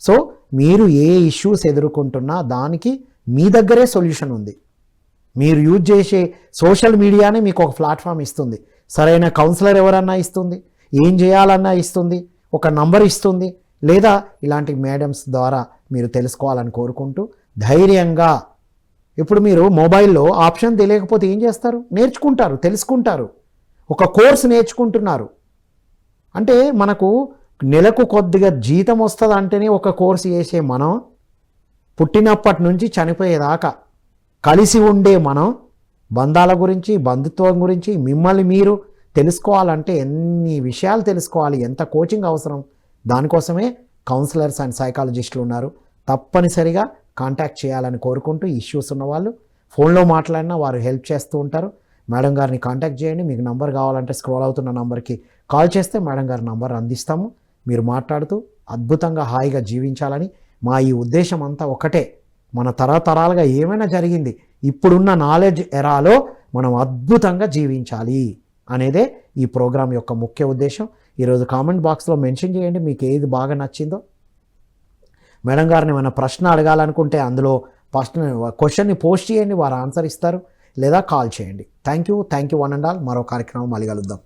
సో మీరు ఏ ఇష్యూస్ ఎదుర్కొంటున్నా దానికి మీ దగ్గరే సొల్యూషన్ ఉంది. మీరు యూజ్ చేసే సోషల్ మీడియానే మీకు ఒక ప్లాట్ఫామ్ ఇస్తుంది, సరైన కౌన్సిలర్ ఎవరన్నా ఇస్తుంది, ఏం చేయాలన్నా ఇస్తుంది, ఒక నంబర్ ఇస్తుంది, లేదా ఇలాంటి మేడమ్స్ ద్వారా మీరు తెలుసుకోవాలని కోరుకుంటూ ధైర్యంగా, ఇప్పుడు మీరు మొబైల్లో ఆప్షన్ తెలియకపోతే ఏం చేస్తారు, నేర్చుకుంటారు, తెలుసుకుంటారు, ఒక కోర్స్ నేర్చుకుంటున్నారు. అంటే మనకు నెలకు కొద్దిగా జీతం వస్తుంది అంటేనే ఒక కోర్సు చేసే మనం, పుట్టినప్పటి నుంచి చనిపోయేదాకా కలిసి ఉండే మనం, బంధాల గురించి, బంధుత్వం గురించి మిమ్మల్ని మీరు తెలుసుకోవాలంటే ఎన్ని విషయాలు తెలుసుకోవాలి, ఎంత కోచింగ్ అవసరం. దానికోసమే కౌన్సిలర్స్ అండ్ సైకాలజిస్టులు ఉన్నారు. తప్పనిసరిగా కాంటాక్ట్ చేయాలని కోరుకుంటూ, ఇష్యూస్ ఉన్నవాళ్ళు ఫోన్లో మాట్లాడినా వారు హెల్ప్ చేస్తూ ఉంటారు. మేడం గారిని కాంటాక్ట్ చేయండి. మీకు నంబర్ కావాలంటే స్క్రోల్ అవుతున్న నంబర్కి కాల్ చేస్తే మేడం గారి నంబర్ అందిస్తాము. మీరు మాట్లాడుతూ అద్భుతంగా హాయిగా జీవించాలని మా ఈ ఉద్దేశం అంతా ఒకటే. మన తరతరాలుగా ఏమైనా జరిగింది, ఇప్పుడున్న నాలెడ్జ్ ఎరాలో మనం అద్భుతంగా జీవించాలి అనేదే ఈ ప్రోగ్రాం యొక్క ముఖ్య ఉద్దేశం. ఈరోజు కామెంట్ బాక్స్లో మెన్షన్ చేయండి మీకు ఏది బాగా నచ్చిందో. మేడం గారిని ఏమైనా ప్రశ్న అడగాలనుకుంటే అందులో ఫస్ట్ క్వశ్చన్ని పోస్ట్ చేయండి, వారు ఆన్సర్ ఇస్తారు, లేదా కాల్ చేయండి. Thank you one and all. మరో కార్యక్రమం మళ్ళీ కలుద్దాం.